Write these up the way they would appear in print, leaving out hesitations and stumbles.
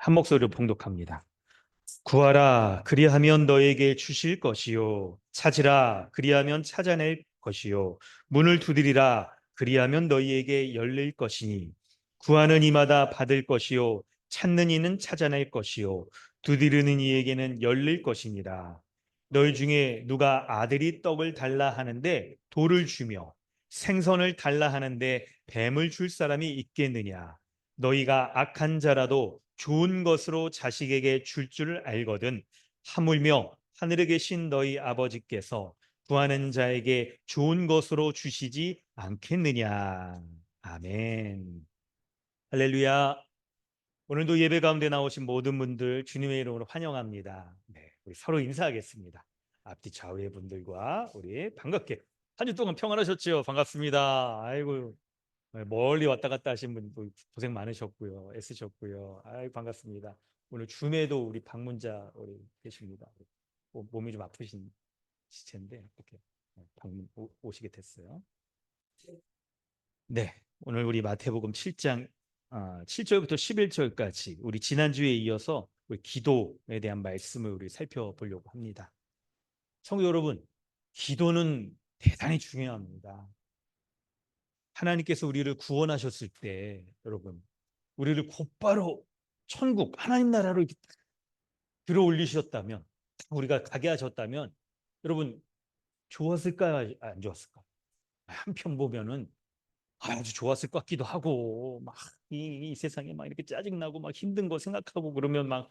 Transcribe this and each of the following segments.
한 목소리로 봉독합니다. 구하라, 그리하면 너에게 주실 것이요. 찾으라, 그리하면 찾아낼 것이요. 문을 두드리라, 그리하면 너희에게 열릴 것이니. 구하는 이마다 받을 것이요. 찾는 이는 찾아낼 것이요. 두드리는 이에게는 열릴 것이니라. 너희 중에 누가 아들이 떡을 달라 하는데 돌을 주며 생선을 달라 하는데 뱀을 줄 사람이 있겠느냐? 너희가 악한 자라도 좋은 것으로 자식에게 줄 줄 알거든 하물며 하늘에 계신 너희 아버지께서 구하는 자에게 좋은 것으로 주시지 않겠느냐. 아멘. 할렐루야. 오늘도 예배 가운데 나오신 모든 분들 주님의 이름으로 환영합니다. 네, 우리 서로 인사하겠습니다. 앞뒤 좌우의 분들과 우리 반갑게 한 주 동안 평안하셨지요? 반갑습니다. 아이고, 멀리 왔다 갔다 하신 분도 고생 많으셨고요. 애쓰셨고요. 아이 반갑습니다. 오늘 줌에도 우리 방문자 우리 계십니다. 몸이 좀 아프신 시체인데 이렇게 방문 오시게 됐어요. 네, 오늘 우리 마태복음 7장 7절부터 11절까지 우리 지난주에 이어서 우리 기도에 대한 말씀을 우리 살펴보려고 합니다. 성도 여러분, 기도는 대단히 중요합니다. 하나님께서 우리를 구원하셨을 때 여러분 우리를 곧바로 천국 하나님 나라로 이렇게 들어 올리셨다면 우리가 가게 하셨다면 여러분 좋았을까요? 안 좋았을까요? 한편 보면은 아주 좋았을 것 같기도 하고 막 이 세상에 막 이렇게 짜증나고 막 힘든 거 생각하고 그러면 막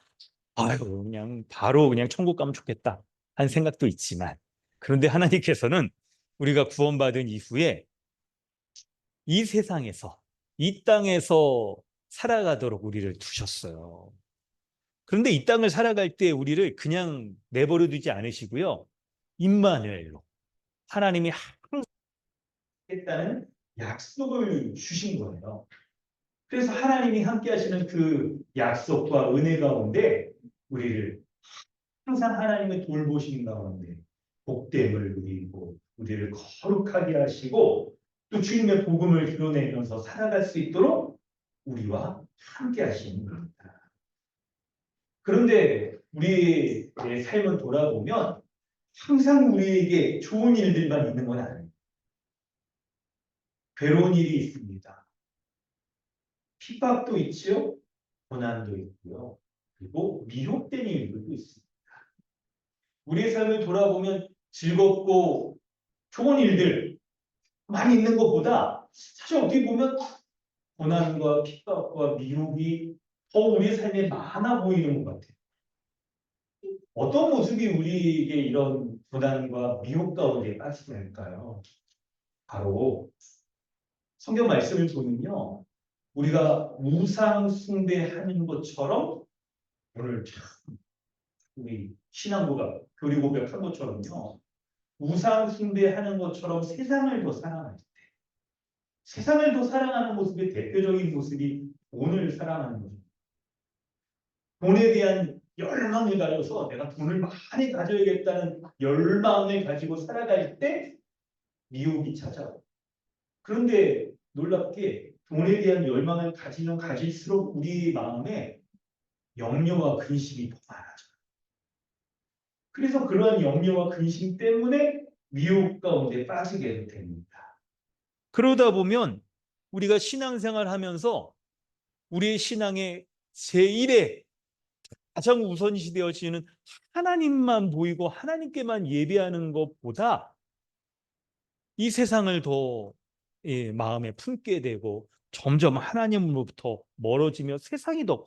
아유 그냥 바로 그냥 천국 가면 좋겠다 하는 생각도 있지만 그런데 하나님께서는 우리가 구원받은 이후에 이 세상에서 이 땅에서 살아가도록 우리를 두셨어요. 그런데 이 땅을 살아갈 때 우리를 그냥 내버려 두지 않으시고요. 임마누엘로 하나님이 항상 했다는 약속을 주신 거예요. 그래서 하나님이 함께 하시는 그 약속과 은혜 가운데 우리를 항상 하나님의 돌보심 가운데 복됨을 누리고 우리를 거룩하게 하시고 또 주님의 복음을 드러내면서 살아갈 수 있도록 우리와 함께 하시는 겁니다. 그런데 우리의 삶을 돌아보면 항상 우리에게 좋은 일들만 있는 건 아니에요. 괴로운 일이 있습니다. 핍박도 있죠. 고난도 있고요. 그리고 미혹된 일들도 있습니다. 우리의 삶을 돌아보면 즐겁고 좋은 일들 많이 있는 것보다 사실 어떻게 보면 고난과 핍박과 미혹이 더 우리의 삶에 많아 보이는 것 같아요. 어떤 모습이 우리에게 이런 고난과 미혹 가운데 빠지게 할까요? 바로 성경 말씀을 보면요. 우리가 우상 숭배하는 것처럼 오늘 참 우리 신앙고가 교리고백한 것처럼요. 우상 숭배하는 것처럼 세상을 더 사랑할 때 세상을 더 사랑하는 모습의 대표적인 모습이 돈을 사랑하는 거죠. 돈에 대한 열망을 가져서 내가 돈을 많이 가져야겠다는 열망을 가지고 살아갈 때 미혹이 찾아와요. 그런데 놀랍게 돈에 대한 열망을 가지면 가질수록 우리 마음에 염려와 근심이 더 많아져요. 그래서 그러한 염려와 근심 때문에 미혹 가운데 빠지게 됩니다. 그러다 보면 우리가 신앙생활 하면서 우리의 신앙의 제1의 가장 우선시 되어지는 하나님만 보이고 하나님께만 예배하는 것보다 이 세상을 더 마음에 품게 되고 점점 하나님으로부터 멀어지며 세상이 더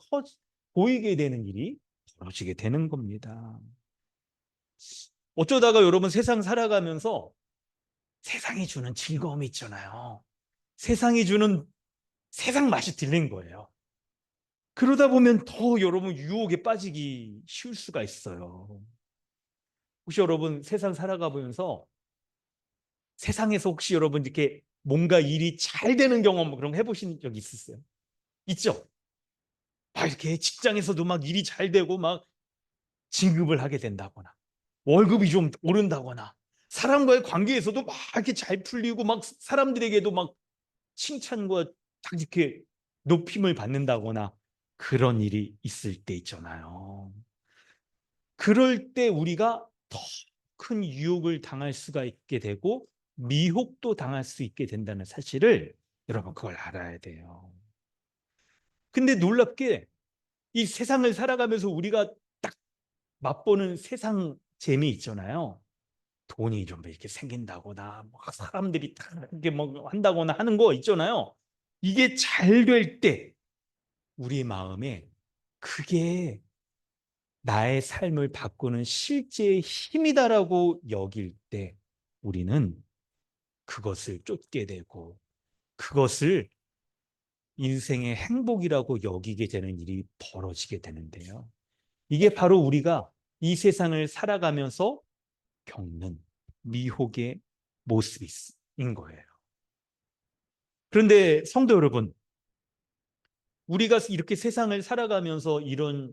보이게 되는 일이 벌어지게 되는 겁니다. 어쩌다가 여러분 세상 살아가면서 세상이 주는 즐거움이 있잖아요. 세상이 주는 세상 맛이 들린 거예요. 그러다 보면 더 여러분 유혹에 빠지기 쉬울 수가 있어요. 혹시 여러분 세상 살아가 보면서 세상에서 혹시 여러분 이렇게 뭔가 일이 잘 되는 경험 그런 거 해보신 적 있으세요? 있죠? 막 이렇게 직장에서도 막 일이 잘 되고 막 진급을 하게 된다거나 월급이 좀 오른다거나 사람과의 관계에서도 막 이렇게 잘 풀리고 막 사람들에게도 막 칭찬과 딱 이렇게 높임을 받는다거나 그런 일이 있을 때 있잖아요. 그럴 때 우리가 더 큰 유혹을 당할 수가 있게 되고 미혹도 당할 수 있게 된다는 사실을 여러분 그걸 알아야 돼요. 근데 놀랍게 이 세상을 살아가면서 우리가 딱 맛보는 세상 재미 있잖아요. 돈이 좀 이렇게 생긴다거나 뭐 사람들이 다 이렇게 뭐 한다거나 하는 거 있잖아요. 이게 잘 될 때 우리 마음에 그게 나의 삶을 바꾸는 실제의 힘이다라고 여길 때 우리는 그것을 쫓게 되고 그것을 인생의 행복이라고 여기게 되는 일이 벌어지게 되는데요. 이게 바로 우리가 이 세상을 살아가면서 겪는 미혹의 모습인 거예요. 그런데 성도 여러분, 우리가 이렇게 세상을 살아가면서 이런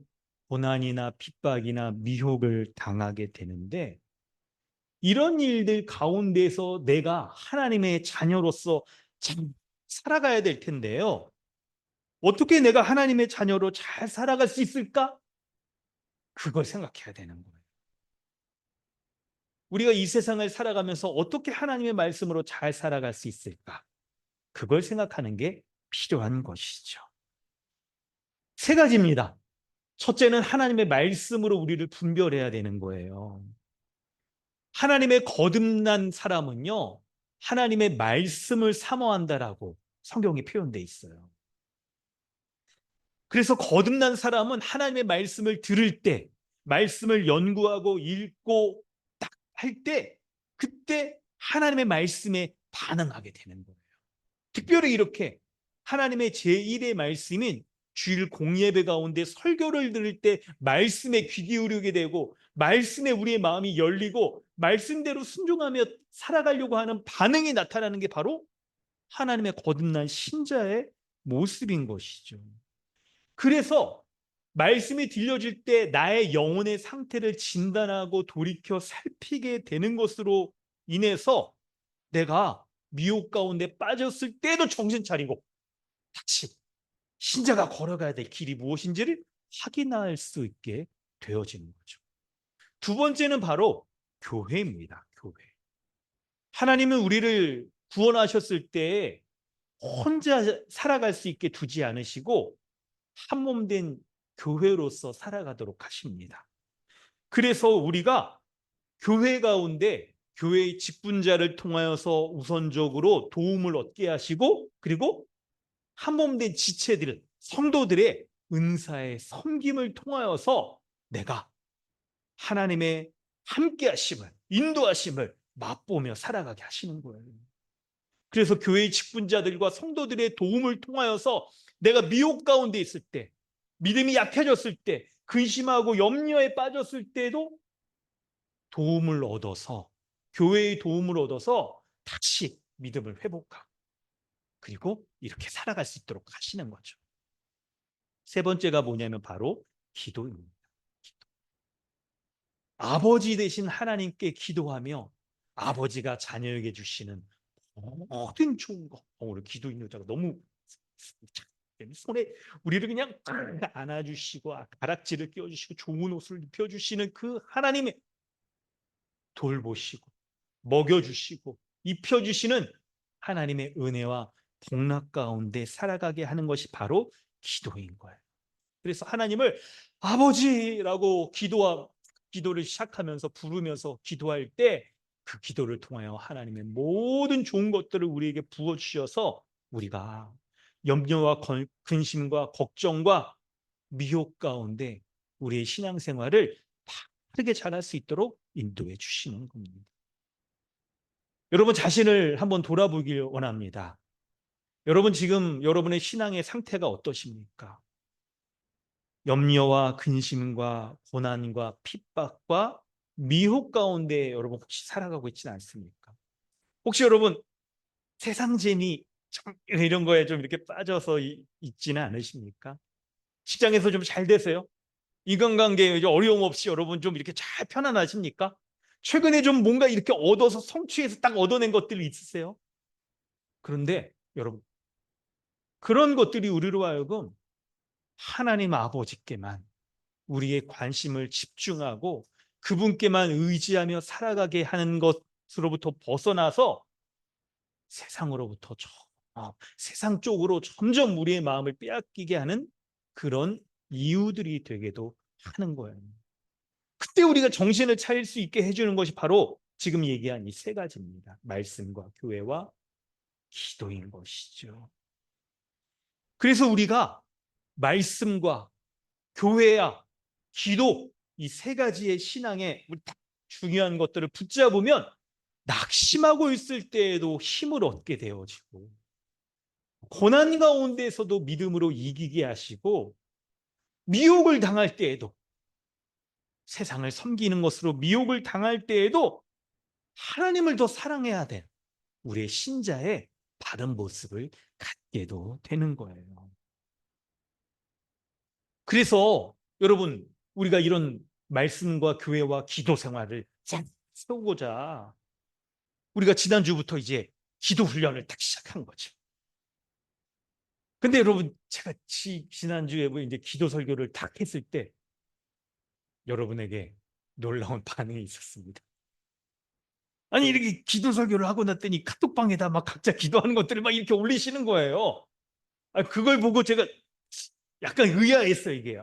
고난이나 핍박이나 미혹을 당하게 되는데 이런 일들 가운데서 내가 하나님의 자녀로서 참 살아가야 될 텐데요. 어떻게 내가 하나님의 자녀로 잘 살아갈 수 있을까? 그걸 생각해야 되는 거예요. 우리가 이 세상을 살아가면서 어떻게 하나님의 말씀으로 잘 살아갈 수 있을까? 그걸 생각하는 게 필요한 것이죠. 세 가지입니다. 첫째는 하나님의 말씀으로 우리를 분별해야 되는 거예요. 하나님의 거듭난 사람은요, 하나님의 말씀을 사모한다라고 성경에 표현되어 있어요. 그래서 거듭난 사람은 하나님의 말씀을 들을 때, 말씀을 연구하고 읽고 딱 할 때, 그때 하나님의 말씀에 반응하게 되는 거예요. 특별히 이렇게 하나님의 제1의 말씀인 주일 공예배 가운데 설교를 들을 때 말씀에 귀 기울이게 되고 말씀에 우리의 마음이 열리고 말씀대로 순종하며 살아가려고 하는 반응이 나타나는 게 바로 하나님의 거듭난 신자의 모습인 것이죠. 그래서 말씀이 들려질 때 나의 영혼의 상태를 진단하고 돌이켜 살피게 되는 것으로 인해서 내가 미혹 가운데 빠졌을 때도 정신 차리고 다시 신자가 걸어가야 될 길이 무엇인지를 확인할 수 있게 되어지는 거죠. 두 번째는 바로 교회입니다. 교회. 하나님은 우리를 구원하셨을 때 혼자 살아갈 수 있게 두지 않으시고 한 몸 된 교회로서 살아가도록 하십니다. 그래서 우리가 교회 가운데 교회의 직분자를 통하여서 우선적으로 도움을 얻게 하시고 그리고 한 몸 된 지체들, 성도들의 은사의 섬김을 통하여서 내가 하나님의 함께 하심을, 인도하심을 맛보며 살아가게 하시는 거예요. 그래서 교회의 직분자들과 성도들의 도움을 통하여서 내가 미혹 가운데 있을 때, 믿음이 약해졌을 때, 근심하고 염려에 빠졌을 때도 도움을 얻어서, 교회의 도움을 얻어서 다시 믿음을 회복하고 그리고 이렇게 살아갈 수 있도록 하시는 거죠. 세 번째가 뭐냐면 바로 기도입니다. 아버지 되신 하나님께 기도하며 아버지가 자녀에게 주시는 모든 좋은 거. 오늘 기도 있는 자가 너무 손에 우리를 그냥 안아주시고 가락지를 끼워주시고 좋은 옷을 입혀주시는 그 하나님의 돌보시고 먹여주시고 입혀주시는 하나님의 은혜와 복락 가운데 살아가게 하는 것이 바로 기도인 거예요. 그래서 하나님을 아버지라고 기도를 시작하면서 부르면서 기도할 때 그 기도를 통하여 하나님의 모든 좋은 것들을 우리에게 부어주셔서 우리가 염려와 근심과 걱정과 미혹 가운데 우리의 신앙생활을 바르게 잘할 수 있도록 인도해 주시는 겁니다. 여러분 자신을 한번 돌아보길 원합니다. 여러분 지금 여러분의 신앙의 상태가 어떠십니까? 염려와 근심과 고난과 핍박과 미혹 가운데 여러분 혹시 살아가고 있지는 않습니까? 혹시 여러분 세상 재미 이런 거에 좀 이렇게 빠져서 있지는 않으십니까? 직장에서 좀 잘 되세요? 인간관계에 어려움 없이 여러분 좀 이렇게 잘 편안하십니까? 최근에 좀 뭔가 이렇게 얻어서 성취해서 딱 얻어낸 것들이 있으세요? 그런데 여러분 그런 것들이 우리로 하여금 하나님 아버지께만 우리의 관심을 집중하고 그분께만 의지하며 살아가게 하는 것으로부터 벗어나서 세상으로부터 세상 쪽으로 점점 우리의 마음을 빼앗기게 하는 그런 이유들이 되기도 하는 거예요. 그때 우리가 정신을 차릴 수 있게 해주는 것이 바로 지금 얘기한 이 세 가지입니다. 말씀과 교회와 기도인 것이죠. 그래서 우리가 말씀과 교회와 기도 이 세 가지의 신앙에 중요한 것들을 붙잡으면 낙심하고 있을 때에도 힘을 얻게 되어지고 고난 가운데에서도 믿음으로 이기게 하시고 미혹을 당할 때에도 세상을 섬기는 것으로 미혹을 당할 때에도 하나님을 더 사랑해야 될 우리의 신자의 바른 모습을 갖게도 되는 거예요. 그래서 여러분 우리가 이런 말씀과 교회와 기도 생활을 쫙 세우고자 우리가 지난주부터 이제 기도 훈련을 딱 시작한 거죠. 근데 여러분 제가 지난주에 이제 기도 설교를 딱 했을 때 여러분에게 놀라운 반응이 있었습니다. 아니 이렇게 기도 설교를 하고 났더니 카톡방에다 막 각자 기도하는 것들을 막 이렇게 올리시는 거예요. 그걸 보고 제가 약간 의아했어요. 이게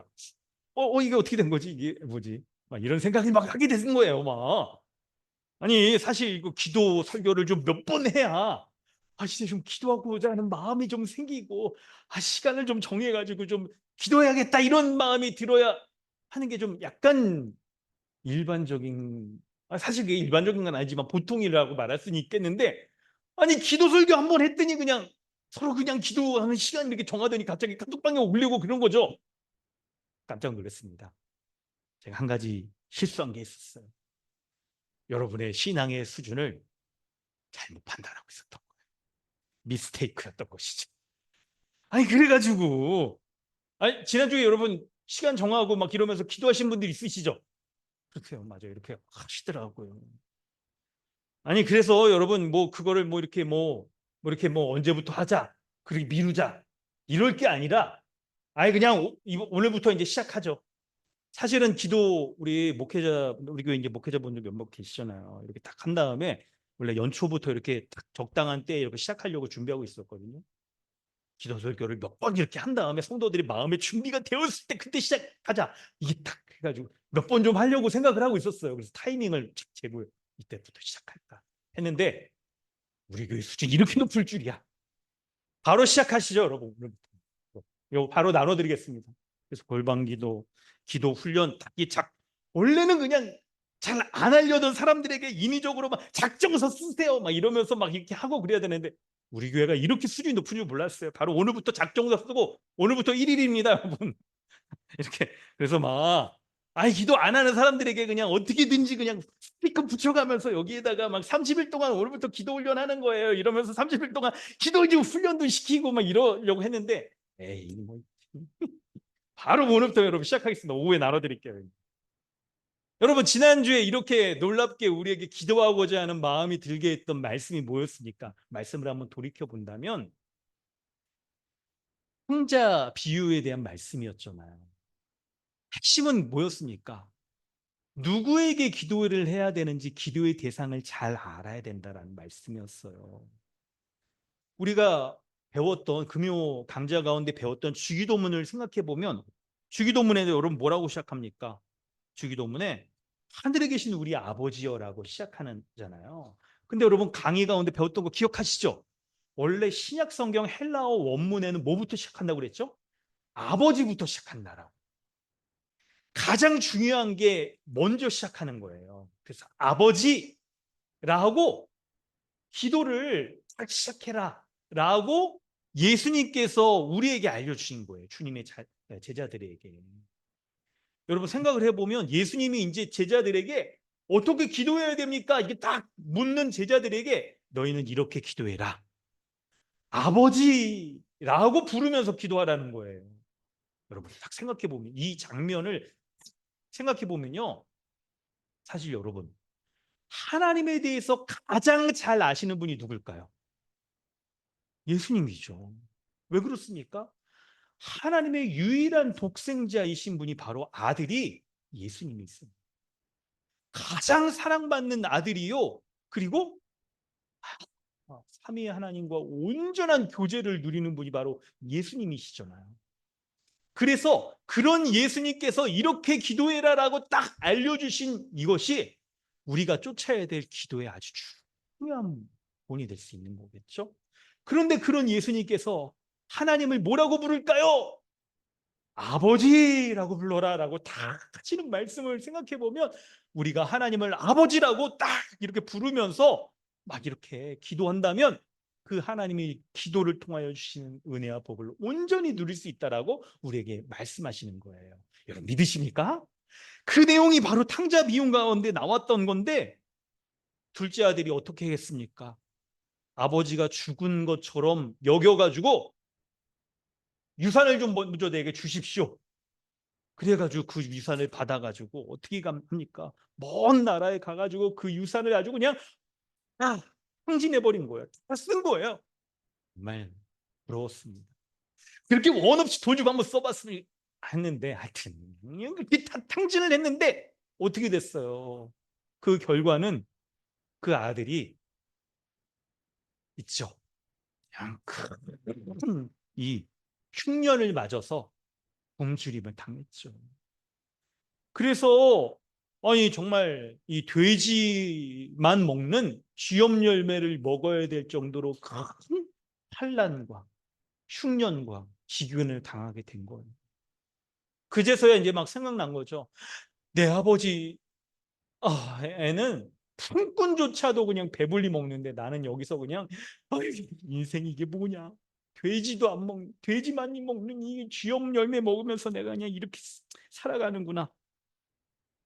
이게 어떻게 된 거지? 이게 뭐지? 막 이런 생각이 막 하게 되는 거예요. 막 아니 사실 이거 기도 설교를 좀 몇 번 해야 진짜 좀 기도하고자 하는 마음이 좀 생기고 시간을 좀 정해가지고 좀 기도해야겠다 이런 마음이 들어야 하는 게 좀 약간 일반적인 사실 그게 일반적인 건 아니지만 보통이라고 말할 수는 있겠는데 아니 기도 설교 한 번 했더니 그냥 서로 그냥 기도하는 시간 이렇게 정하더니 갑자기 카톡방에 올리고 그런 거죠. 깜짝 놀랐습니다. 제가 한 가지 실수한 게 있었어요. 여러분의 신앙의 수준을 잘못 판단하고 있었던 거예요. 미스테이크였던 것이죠. 아니 그래가지고 지난주에 여러분 시간 정하고 막 이러면서 기도하신 분들 있으시죠? 그렇게요. 맞아요. 이렇게 하시더라고요. 아니 그래서 여러분 뭐 그거를 뭐 이렇게 이렇게 언제부터 하자 그렇게 미루자 이럴 게 아니라 그냥 오늘부터 이제 시작하죠. 사실은 기도 우리 교회 이제 목회자분들 몇몇 계시잖아요. 이렇게 딱 한 다음에 원래 연초부터 이렇게 딱 적당한 때에 이렇게 시작하려고 준비하고 있었거든요. 기도 설교를 몇 번 이렇게 한 다음에 성도들이 마음의 준비가 되었을 때 그때 시작하자 이게 딱 해가지고 몇 번 좀 하려고 생각을 하고 있었어요. 그래서 타이밍을 착 재고 이때부터 시작할까 했는데 우리 교회 수준이 이렇게 높을 줄이야. 바로 시작하시죠, 여러분. 이거 바로 나눠드리겠습니다. 그래서 골방기도, 기도 훈련, 탁기착. 원래는 그냥 잘 안 하려던 사람들에게 인위적으로 막 작정서 쓰세요, 막 이러면서 막 이렇게 하고 그래야 되는데 우리 교회가 이렇게 수준이 높은 줄 몰랐어요. 바로 오늘부터 작정서 쓰고 오늘부터 1일입니다, 여러분. 이렇게 그래서 막 기도 안 하는 사람들에게 그냥 어떻게든지 그냥 스피커 붙여가면서 여기에다가 막 30일 동안 오늘부터 기도 훈련하는 거예요. 이러면서 30일 동안 기도 훈련도 시키고 막 이러려고 했는데 에이 뭐 바로 오늘부터 여러분 시작하겠습니다. 오후에 나눠드릴게요. 여러분 지난주에 이렇게 놀랍게 우리에게 기도하고자 하는 마음이 들게 했던 말씀이 뭐였습니까? 말씀을 한번 돌이켜 본다면 풍자 비유에 대한 말씀이었잖아요. 핵심은 뭐였습니까? 누구에게 기도를 해야 되는지 기도의 대상을 잘 알아야 된다라는 말씀이었어요. 우리가 배웠던 금요 강좌 가운데 배웠던 주기도문을 생각해 보면 주기도문에 여러분 뭐라고 시작합니까? 주기도문에 하늘에 계신 우리 아버지여라고 시작하잖아요. 근데 여러분 강의 가운데 배웠던 거 기억하시죠? 원래 신약 성경 헬라어 원문에는 뭐부터 시작한다고 그랬죠? 아버지부터 시작한다라고. 가장 중요한 게 먼저 시작하는 거예요. 그래서 아버지라고 기도를 딱 시작해라 라고 예수님께서 우리에게 알려주신 거예요. 주님의 제자들에게. 여러분 생각을 해보면 예수님이 이제 제자들에게 어떻게 기도해야 됩니까? 이게 딱 묻는 제자들에게 너희는 이렇게 기도해라. 아버지라고 부르면서 기도하라는 거예요. 여러분 딱 생각해보면 이 장면을 생각해보면요. 사실 여러분 하나님에 대해서 가장 잘 아시는 분이 누굴까요? 예수님이죠. 왜 그렇습니까? 하나님의 유일한 독생자이신 분이 바로 아들이 예수님이세요. 가장 사랑받는 아들이요. 그리고 삼위 하나님과 온전한 교제를 누리는 분이 바로 예수님이시잖아요. 그래서 그런 예수님께서 이렇게 기도해라라고 딱 알려주신 이것이 우리가 쫓아야 될 기도의 아주 중요한 본이 될 수 있는 거겠죠. 그런데 그런 예수님께서 하나님을 뭐라고 부를까요? 아버지라고 불러라라고 딱 하시는 말씀을 생각해 보면 우리가 하나님을 아버지라고 딱 이렇게 부르면서 막 이렇게 기도한다면 그 하나님이 기도를 통하여 주시는 은혜와 복을 온전히 누릴 수 있다라고 우리에게 말씀하시는 거예요. 여러분 믿으십니까? 그 내용이 바로 탕자 비유 가운데 나왔던 건데 둘째 아들이 어떻게 했습니까? 아버지가 죽은 것처럼 여겨가지고 유산을 좀 먼저 내게 주십시오. 그래가지고 그 유산을 받아가지고 어떻게 합니까? 먼 나라에 가가지고 그 유산을 아주 그냥 행진해버린 거예요. 다 쓴 거예요. 정말 부러웠습니다. 그렇게 원 없이 돈 주고 한번 써봤으면 했는데 하여튼 그렇게 탕진을 했는데 어떻게 됐어요? 그 결과는 그 아들이 있죠. 그냥 큰 이 흉년을 맞아서 굶주림을 당했죠. 그래서 아니 정말 이 돼지만 먹는 쥐염 열매를 먹어야 될 정도로 큰 환난과 흉년과 기근을 당하게 된 거예요. 그제서야 이제 막 생각난 거죠. 내 아버지 애는 품꾼조차도 그냥 배불리 먹는데 나는 여기서 그냥 인생이 이게 뭐냐? 돼지도 안 먹는 돼지만이 먹는 이 쥐염 열매 먹으면서 내가 그냥 이렇게 살아가는구나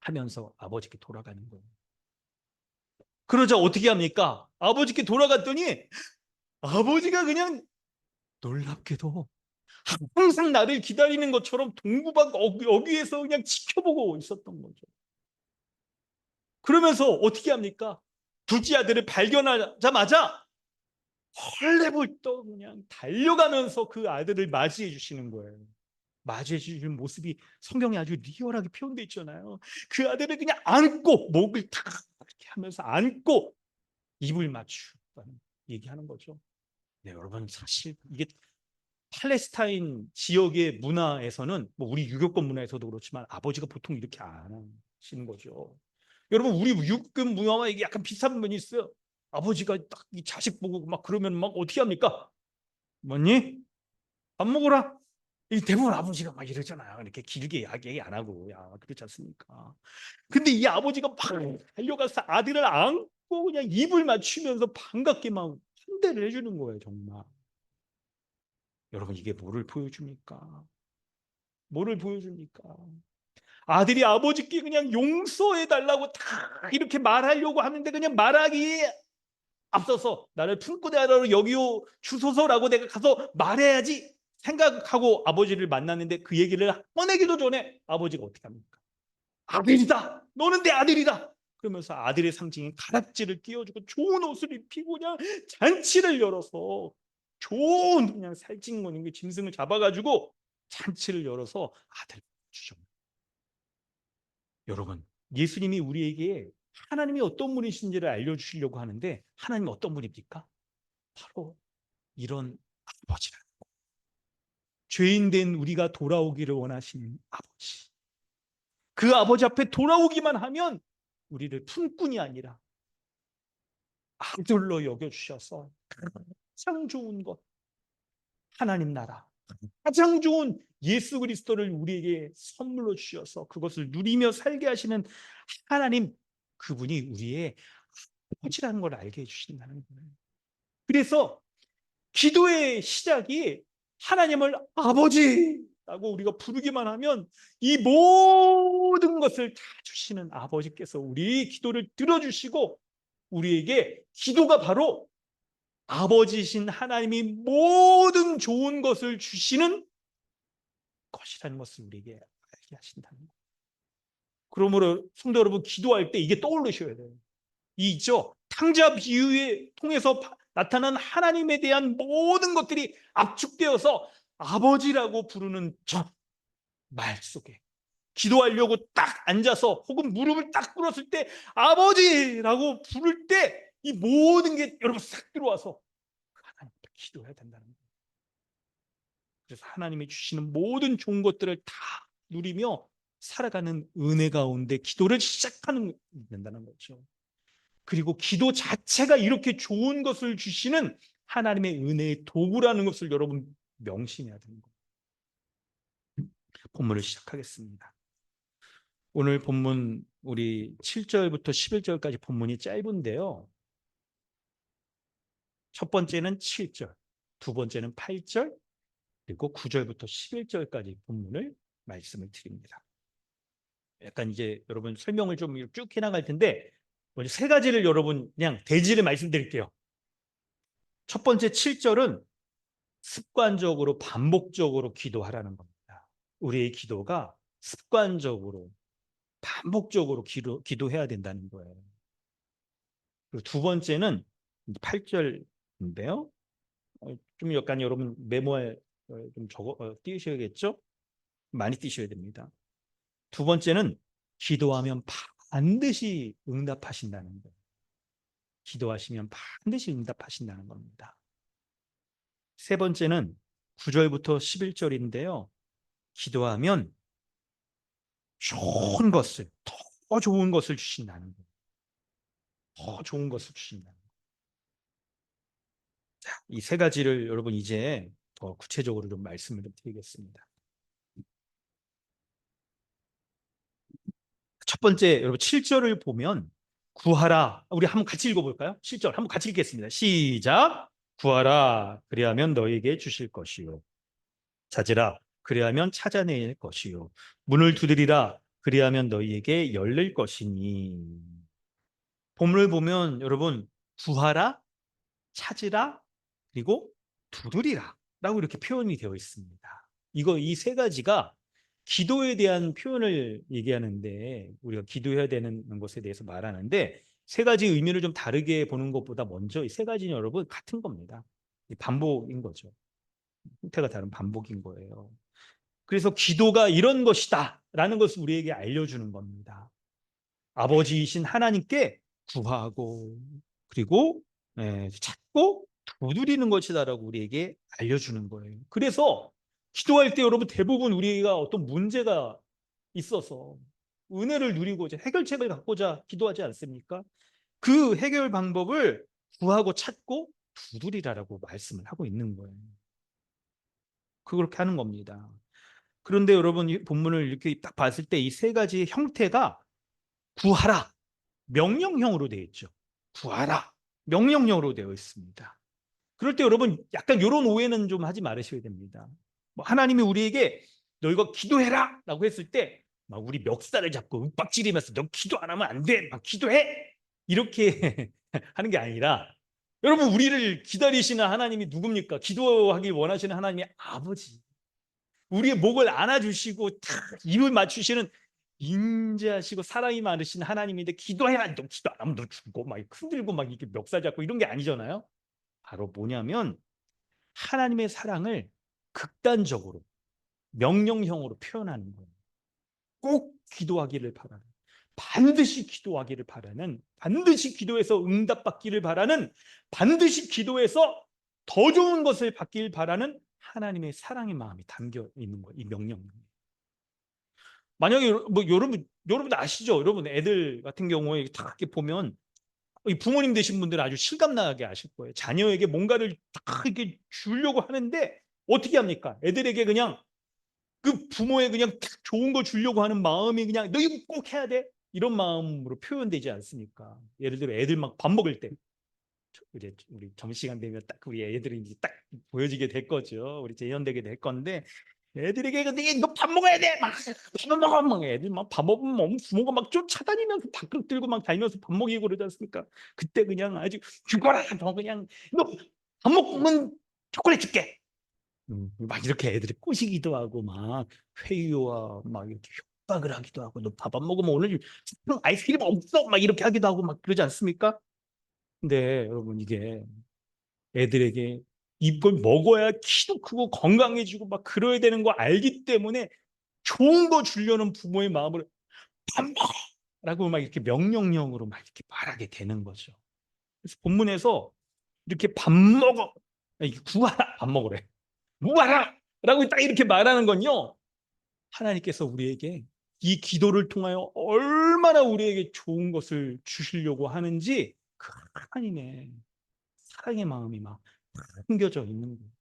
하면서 아버지께 돌아가는 거예요. 그러자 어떻게 합니까? 아버지께 돌아갔더니 아버지가 그냥 놀랍게도 항상 나를 기다리는 것처럼 동구박 어귀에서 그냥 지켜보고 있었던 거죠. 그러면서 어떻게 합니까? 둘째 아들을 발견하자마자 헐레벌떡 그냥 달려가면서 그 아들을 맞이해 주시는 거예요. 맞이해 주시는 모습이 성경에 아주 리얼하게 표현되어 있잖아요. 그 아들을 그냥 안고 목을 탁 이렇게 하면서 안고 입을 맞추다는 얘기하는 거죠. 네, 여러분 사실 이게 팔레스타인 지역의 문화에서는 뭐 우리 유교권 문화에서도 그렇지만 아버지가 보통 이렇게 안 하시는 거죠. 여러분 우리 유교 문화와 이게 약간 비슷한 면이 있어요. 아버지가 딱 이 자식 보고 막 그러면 막 어떻게 합니까? 뭐니? 밥 먹어라. 이 대부분 아버지가 막 이러잖아요. 이렇게 길게 얘기 안 하고 야 그렇지 않습니까? 근데 이 아버지가 막 달려가서 아들을 안고 그냥 입을 맞추면서 반갑게 막 환대를 해주는 거예요, 정말. 여러분 이게 뭐를 보여줍니까? 뭐를 보여줍니까? 아들이 아버지께 그냥 용서해 달라고 다 이렇게 말하려고 하는데 그냥 말하기에 앞서서 나를 품고 대하라고 여기요 주소서라고 내가 가서 말해야지 생각하고 아버지를 만났는데 그 얘기를 꺼내기도 전에 아버지가 어떻게 합니까? 아들이다. 너는 내 아들이다. 그러면서 아들의 상징인 가락지를 띄워주고 좋은 옷을 입히고 그냥 잔치를 열어서 좋은 그냥 살찐 거는 짐승을 잡아가지고 잔치를 열어서 아들 주죠. 여러분 예수님이 우리에게 하나님이 어떤 분이신지를 알려주시려고 하는데 하나님이 어떤 분입니까? 바로 이런 아버지라는 죄인 된 우리가 돌아오기를 원하시는 아버지. 그 아버지 앞에 돌아오기만 하면 우리를 품꾼이 아니라 아들로 여겨주셔서 가장 좋은 것 하나님 나라 가장 좋은 예수 그리스도를 우리에게 선물로 주셔서 그것을 누리며 살게 하시는 하나님 그분이 우리의 아버지라는 걸 알게 해주신다는 거예요. 그래서 기도의 시작이 하나님을 아버지라고 우리가 부르기만 하면 이 모든 것을 다 주시는 아버지께서 우리 기도를 들어주시고 우리에게 기도가 바로 아버지신 하나님이 모든 좋은 것을 주시는 것이라는 것을 우리에게 알게 하신다는 거예요. 그러므로 성도 여러분 기도할 때 이게 떠오르셔야 돼요. 이 있죠. 탕자 비유에 통해서 나타난 하나님에 대한 모든 것들이 압축되어서 아버지라고 부르는 저 말 속에 기도하려고 딱 앉아서 혹은 무릎을 딱 꿇었을 때 아버지라고 부를 때 이 모든 게 여러분 싹 들어와서 하나님께 기도해야 된다는 거예요. 그래서 하나님이 주시는 모든 좋은 것들을 다 누리며 살아가는 은혜 가운데 기도를 시작하는 된다는 거죠. 그리고 기도 자체가 이렇게 좋은 것을 주시는 하나님의 은혜의 도구라는 것을 여러분 명심해야 되는 거예요. 본문을 시작하겠습니다. 오늘 본문 우리 7절부터 11절까지 본문이 짧은데요. 첫 번째는 7절, 두 번째는 8절, 그리고 9절부터 11절까지 본문을 말씀을 드립니다. 약간 이제 여러분 설명을 좀 쭉 해나갈 텐데 먼저 세 가지를 여러분 그냥 대지를 말씀드릴게요. 첫 번째 7절은 습관적으로 반복적으로 기도하라는 겁니다. 우리의 기도가 습관적으로 반복적으로 기도해야 된다는 거예요. 그리고 두 번째는 8절인데요. 좀 약간 여러분 메모에 좀 띄우셔야겠죠? 많이 띄셔야 됩니다. 두 번째는 기도하면 반드시 응답하신다는 거예요. 기도하시면 반드시 응답하신다는 겁니다. 세 번째는 9절부터 11절인데요. 기도하면 좋은 것을, 더 좋은 것을 주신다는 거예요. 더 좋은 것을 주신다는 거예요. 이 세 가지를 여러분 이제 더 구체적으로 좀 말씀을 좀 드리겠습니다. 첫 번째, 여러분 7절을 보면 구하라. 우리 한번 같이 읽어볼까요? 7절 한번 같이 읽겠습니다. 시작. 구하라. 그리하면 너에게 주실 것이요. 찾으라. 그리하면 찾아낼 것이요. 문을 두드리라. 그리하면 너희에게 열릴 것이니. 본문을 보면 여러분 구하라, 찾으라, 그리고 두드리라 라고 이렇게 표현이 되어 있습니다. 이 세 가지가 기도에 대한 표현을 얘기하는데 우리가 기도해야 되는 것에 대해서 말하는데 세 가지 의미를 좀 다르게 보는 것보다 먼저 이 세 가지는 여러분 같은 겁니다. 반복인 거죠. 형태가 다른 반복인 거예요. 그래서 기도가 이런 것이다 라는 것을 우리에게 알려주는 겁니다. 아버지이신 하나님께 구하고 그리고 찾고 두드리는 것이다라고 우리에게 알려주는 거예요. 그래서 기도할 때 여러분 대부분 우리가 어떤 문제가 있어서 은혜를 누리고자 해결책을 갖고자 기도하지 않습니까? 그 해결 방법을 구하고 찾고 두드리라라고 말씀을 하고 있는 거예요. 그렇게 하는 겁니다. 그런데 여러분 이 본문을 이렇게 딱 봤을 때 이 세 가지의 형태가 구하라 명령형으로 되어 있죠. 구하라 명령형으로 되어 있습니다. 그럴 때 여러분 약간 이런 오해는 좀 하지 말으셔야 됩니다. 뭐 하나님이 우리에게 너희가 기도해라 라고 했을 때 막 우리 멱살을 잡고 윽박지르면서 너 기도 안 하면 안 돼. 막 기도해. 이렇게 하는 게 아니라 여러분 우리를 기다리시는 하나님이 누굽니까? 기도하기 원하시는 하나님이 아버지. 우리의 목을 안아주시고 탁 입을 맞추시는 인자하시고 사랑이 많으신 하나님인데 기도해야 너 기도 안 하면 너 죽고 막 흔들고 막 이렇게 멱살 잡고 이런 게 아니잖아요. 바로 뭐냐면 하나님의 사랑을 극단적으로 명령형으로 표현하는 거예요. 꼭 기도하기를 바라는, 반드시 기도하기를 바라는, 반드시 기도해서 응답받기를 바라는, 반드시 기도해서 더 좋은 것을 받기를 바라는 하나님의 사랑의 마음이 담겨 있는 거예요. 이 명령. 만약에 뭐 여러분 아시죠? 여러분 애들 같은 경우에 다 이렇게 보면 부모님 되신 분들은 아주 실감나게 아실 거예요. 자녀에게 뭔가를 딱 이렇게 주려고 하는데 어떻게 합니까? 애들에게 그냥 그 부모의 그냥 딱 좋은 거 주려고 하는 마음이 그냥 너 이거 꼭 해야 돼 이런 마음으로 표현되지 않습니까? 예를 들어 애들 막 밥 먹을 때 이제 우리 점심시간 되면 딱 우리 애들이 이제 딱 보여지게 될 거죠. 우리 재현되게 될 건데 애들에게 근데 너 밥 먹어야 돼 막 밥 먹어 막 애들 막 밥 먹으면 부모가 막 쫓아다니면서 밥그릇 들고 막 다니면서 밥 먹이고 그러지 않습니까? 그때 그냥 아주 죽어라 너 그냥 너 밥 먹으면 초콜릿 줄게. 막 이렇게 애들이 꼬시기도 하고 막 회유와 막 이렇게 협박을 하기도 하고 너 밥 안 먹으면 오늘 아이스크림 없어 막 이렇게 하기도 하고 막 그러지 않습니까? 근데 여러분 이게 애들에게 이걸 먹어야 키도 크고 건강해지고 막 그래야 되는 거 알기 때문에 좋은 거 주려는 부모의 마음을 밥 먹어라고 막 이렇게 명령형으로 막 이렇게 말하게 되는 거죠. 그래서 본문에서 이렇게 밥 먹어, 구하라, 밥 먹으래, 구하라 라고 딱 이렇게 말하는 건요, 하나님께서 우리에게 이 기도를 통하여 얼마나 우리에게 좋은 것을 주시려고 하는지 그 하나님의 사랑의 마음이 막 숨겨져 있는 거예요.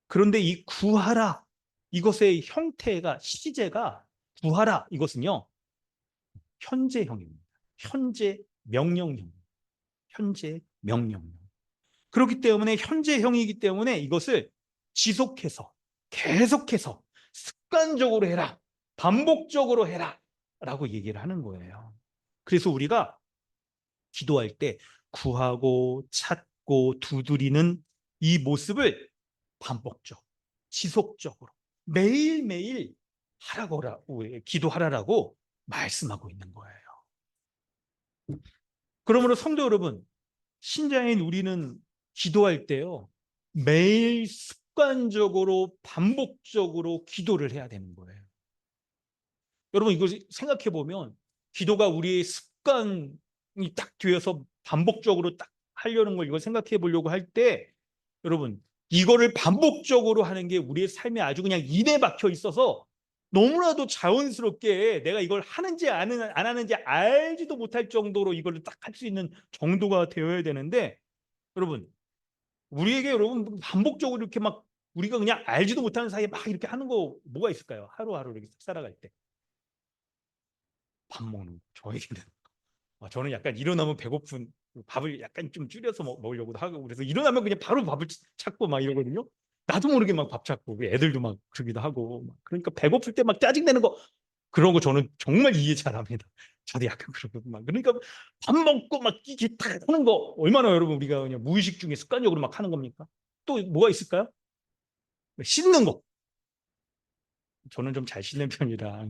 그런데 이 구하라, 이것의 형태가, 시제가, 구하라 이것은요 현재형입니다. 현재 명령형. 현재 명령형. 그렇기 때문에 현재형이기 때문에 이것을 지속해서, 계속해서, 습관적으로 해라, 반복적으로 해라 라고 얘기를 하는 거예요. 그래서 우리가 기도할 때 구하고 찾고 두드리는 이 모습을 반복적, 지속적으로 매일매일 하라고, 기도하라라고 말씀하고 있는 거예요. 그러므로 성도 여러분, 신자인 우리는 기도할 때요, 매일 습관적으로 반복적으로 기도를 해야 되는 거예요. 여러분, 이걸 생각해 보면 기도가 우리의 습관이 딱 되어서 반복적으로 딱 하려는 걸 이걸 생각해 보려고 할 때, 여러분, 이거를 반복적으로 하는 게 우리의 삶에 아주 그냥 인에 박혀 있어서 너무나도 자연스럽게 내가 이걸 하는지 안 하는지 알지도 못할 정도로 이걸 딱 할 수 있는 정도가 되어야 되는데, 여러분, 우리에게 여러분 반복적으로 이렇게 막 우리가 그냥 알지도 못하는 사이에 막 이렇게 하는 거 뭐가 있을까요? 하루하루 이렇게 살아갈 때 밥 먹는 거. 저에게는 저는 약간 일어나면 배고픈 밥을 약간 좀 줄여서 먹으려고도 하고, 그래서 일어나면 그냥 바로 밥을 찾고 막 이러거든요. 나도 모르게 막 밥 찾고 애들도 막 그러기도 하고 그러니까 배고플 때 막 짜증내는 거, 그런 거 저는 정말 이해 잘합니다. 저도 약간 그러고 막 그러니까 밥 먹고 막 이게 다 하는 거 얼마나 여러분 우리가 그냥 무의식 중에 습관적으로 막 하는 겁니까? 또 뭐가 있을까요? 씻는 거. 저는 좀 잘 씻는 편이라.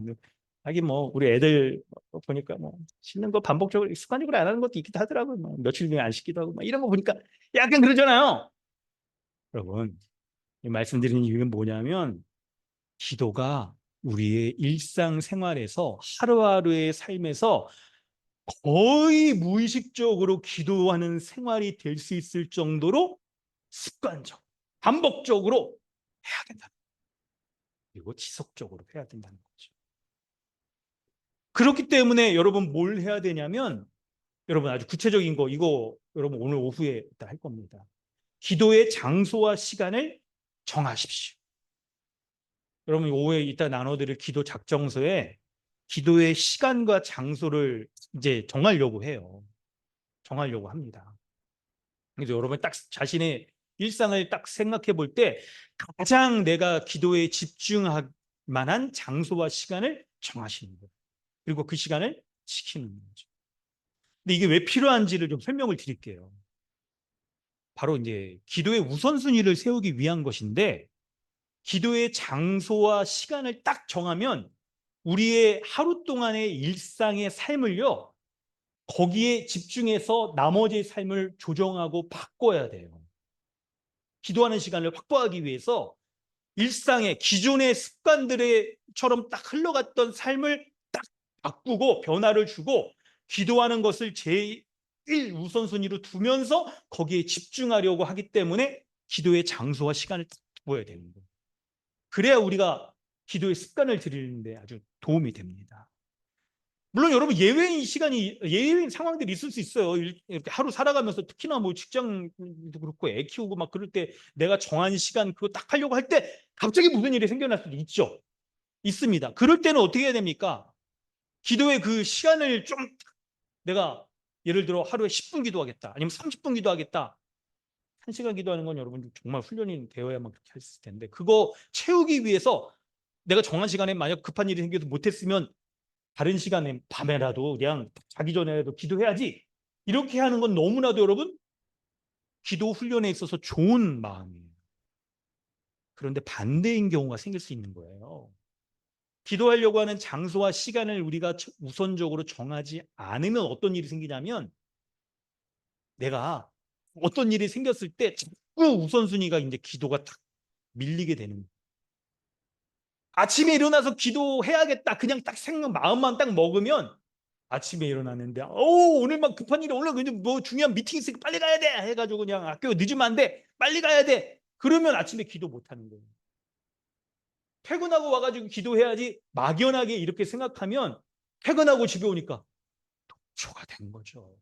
하긴 뭐 우리 애들 보니까 뭐 씻는 거 반복적으로 습관적으로 안 하는 것도 있기도 하더라고요. 뭐 며칠 중에 안 씻기도 하고 막 이런 거 보니까 약간 그러잖아요. 여러분, 이 말씀드리는 이유는 뭐냐면 기도가 우리의 일상생활에서 하루하루의 삶에서 거의 무의식적으로 기도하는 생활이 될 수 있을 정도로 습관적, 반복적으로 해야 된다. 그리고 지속적으로 해야 된다는 거죠. 그렇기 때문에 여러분 뭘 해야 되냐면, 여러분 아주 구체적인 거 이거 여러분 오늘 오후에 할 겁니다. 기도의 장소와 시간을 정하십시오. 여러분 오후에 이따 나눠드릴 기도 작정서에 기도의 시간과 장소를 이제 정하려고 해요. 정하려고 합니다. 그래서 여러분 딱 자신의 일상을 딱 생각해 볼 때 가장 내가 기도에 집중할 만한 장소와 시간을 정하시는 거예요. 그리고 그 시간을 지키는 거죠. 근데 이게 왜 필요한지를 좀 설명을 드릴게요. 바로 이제 기도의 우선순위를 세우기 위한 것인데, 기도의 장소와 시간을 딱 정하면 우리의 하루 동안의 일상의 삶을요, 거기에 집중해서 나머지 삶을 조정하고 바꿔야 돼요. 기도하는 시간을 확보하기 위해서 일상의 기존의 습관들처럼 딱 흘러갔던 삶을 딱 바꾸고 변화를 주고 기도하는 것을 제1 우선순위로 두면서 거기에 집중하려고 하기 때문에 기도의 장소와 시간을 딱 두어야 되는 거예요. 그래야 우리가 기도의 습관을 들이는데 아주 도움이 됩니다. 물론 여러분 예외인 상황들이 있을 수 있어요. 이렇게 하루 살아가면서 특히나 뭐 직장도 그렇고 애 키우고 막 그럴 때 내가 정한 시간 그거 딱 하려고 할 때 갑자기 무슨 일이 생겨날 수도 있죠. 있습니다. 그럴 때는 어떻게 해야 됩니까? 기도의 그 시간을 좀 내가 예를 들어 하루에 10분 기도하겠다. 아니면 30분 기도하겠다. 1시간 기도하는 건 여러분 정말 훈련이 되어야만 그렇게 할 텐데, 그거 채우기 위해서 내가 정한 시간에 만약 급한 일이 생겨서 못했으면 다른 시간에 밤에라도 그냥 자기 전에라도 기도해야지, 이렇게 하는 건 너무나도 여러분 기도 훈련에 있어서 좋은 마음이에요. 그런데 반대인 경우가 생길 수 있는 거예요. 기도하려고 하는 장소와 시간을 우리가 우선적으로 정하지 않으면 어떤 일이 생기냐면, 내가 어떤 일이 생겼을 때 자꾸 우선순위가 이제 기도가 딱 밀리게 되는 거예요. 아침에 일어나서 기도해야겠다. 그냥 딱 생각, 마음만 딱 먹으면 아침에 일어났는데, 오늘 막 급한 일이 오늘 그냥 뭐 중요한 미팅 있으니까 빨리 가야 돼. 해가지고 그냥 학교 늦으면 안 돼. 빨리 가야 돼. 그러면 아침에 기도 못 하는 거예요. 퇴근하고 와가지고 기도해야지 막연하게 이렇게 생각하면 퇴근하고 집에 오니까 초가 된 거죠.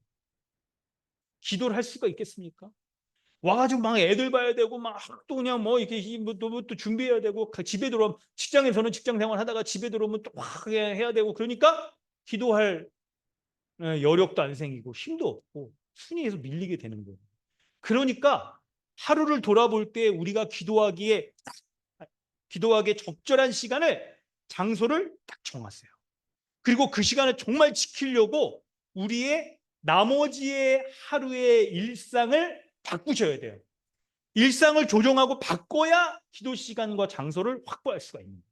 기도를 할 수가 있겠습니까? 와가지고 막 애들 봐야 되고 막 또 그냥 뭐 이렇게 또 준비해야 되고 집에 들어오면 직장에서는 직장 생활 하다가 집에 들어오면 또 막 해야 되고 그러니까 기도할 여력도 안 생기고 힘도 없고 순위에서 밀리게 되는 거예요. 그러니까 하루를 돌아볼 때 우리가 기도하기에 적절한 시간을 장소를 딱 정하세요. 그리고 그 시간을 정말 지키려고 우리의 나머지의 하루의 일상을 바꾸셔야 돼요. 일상을 조정하고 바꿔야 기도 시간과 장소를 확보할 수가 있는 거예요.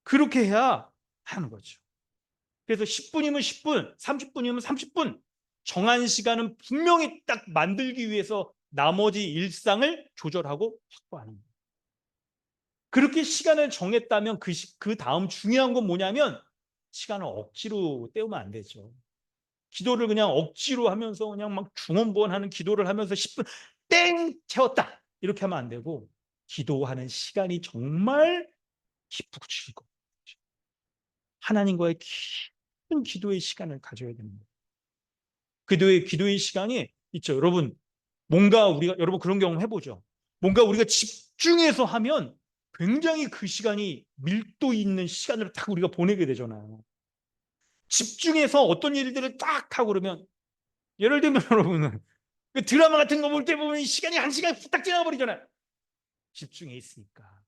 그렇게 해야 하는 거죠. 그래서 10분이면 10분, 30분이면 30분 정한 시간은 분명히 딱 만들기 위해서 나머지 일상을 조절하고 확보하는 거예요. 그렇게 시간을 정했다면 그 다음 중요한 건 뭐냐면 시간을 억지로 때우면 안 되죠. 기도를 그냥 억지로 하면서 그냥 막 중언부언하는 기도를 하면서 10분 땡 채웠다 이렇게 하면 안 되고 기도하는 시간이 정말 기쁘고 즐거워. 하나님과의 깊은 기도의 시간을 가져야 됩니다. 기도의 시간이 있죠. 여러분 뭔가 여러분 그런 경험 해보죠. 뭔가 우리가 집중해서 하면 굉장히 그 시간이 밀도 있는 시간을 딱 우리가 보내게 되잖아요. 집중해서 어떤 일들을 딱 하고 그러면 예를 들면 여러분은 그 드라마 같은 거 볼 때 보면 시간이 한 시간 후딱 지나버리잖아요. 집중해 있으니까.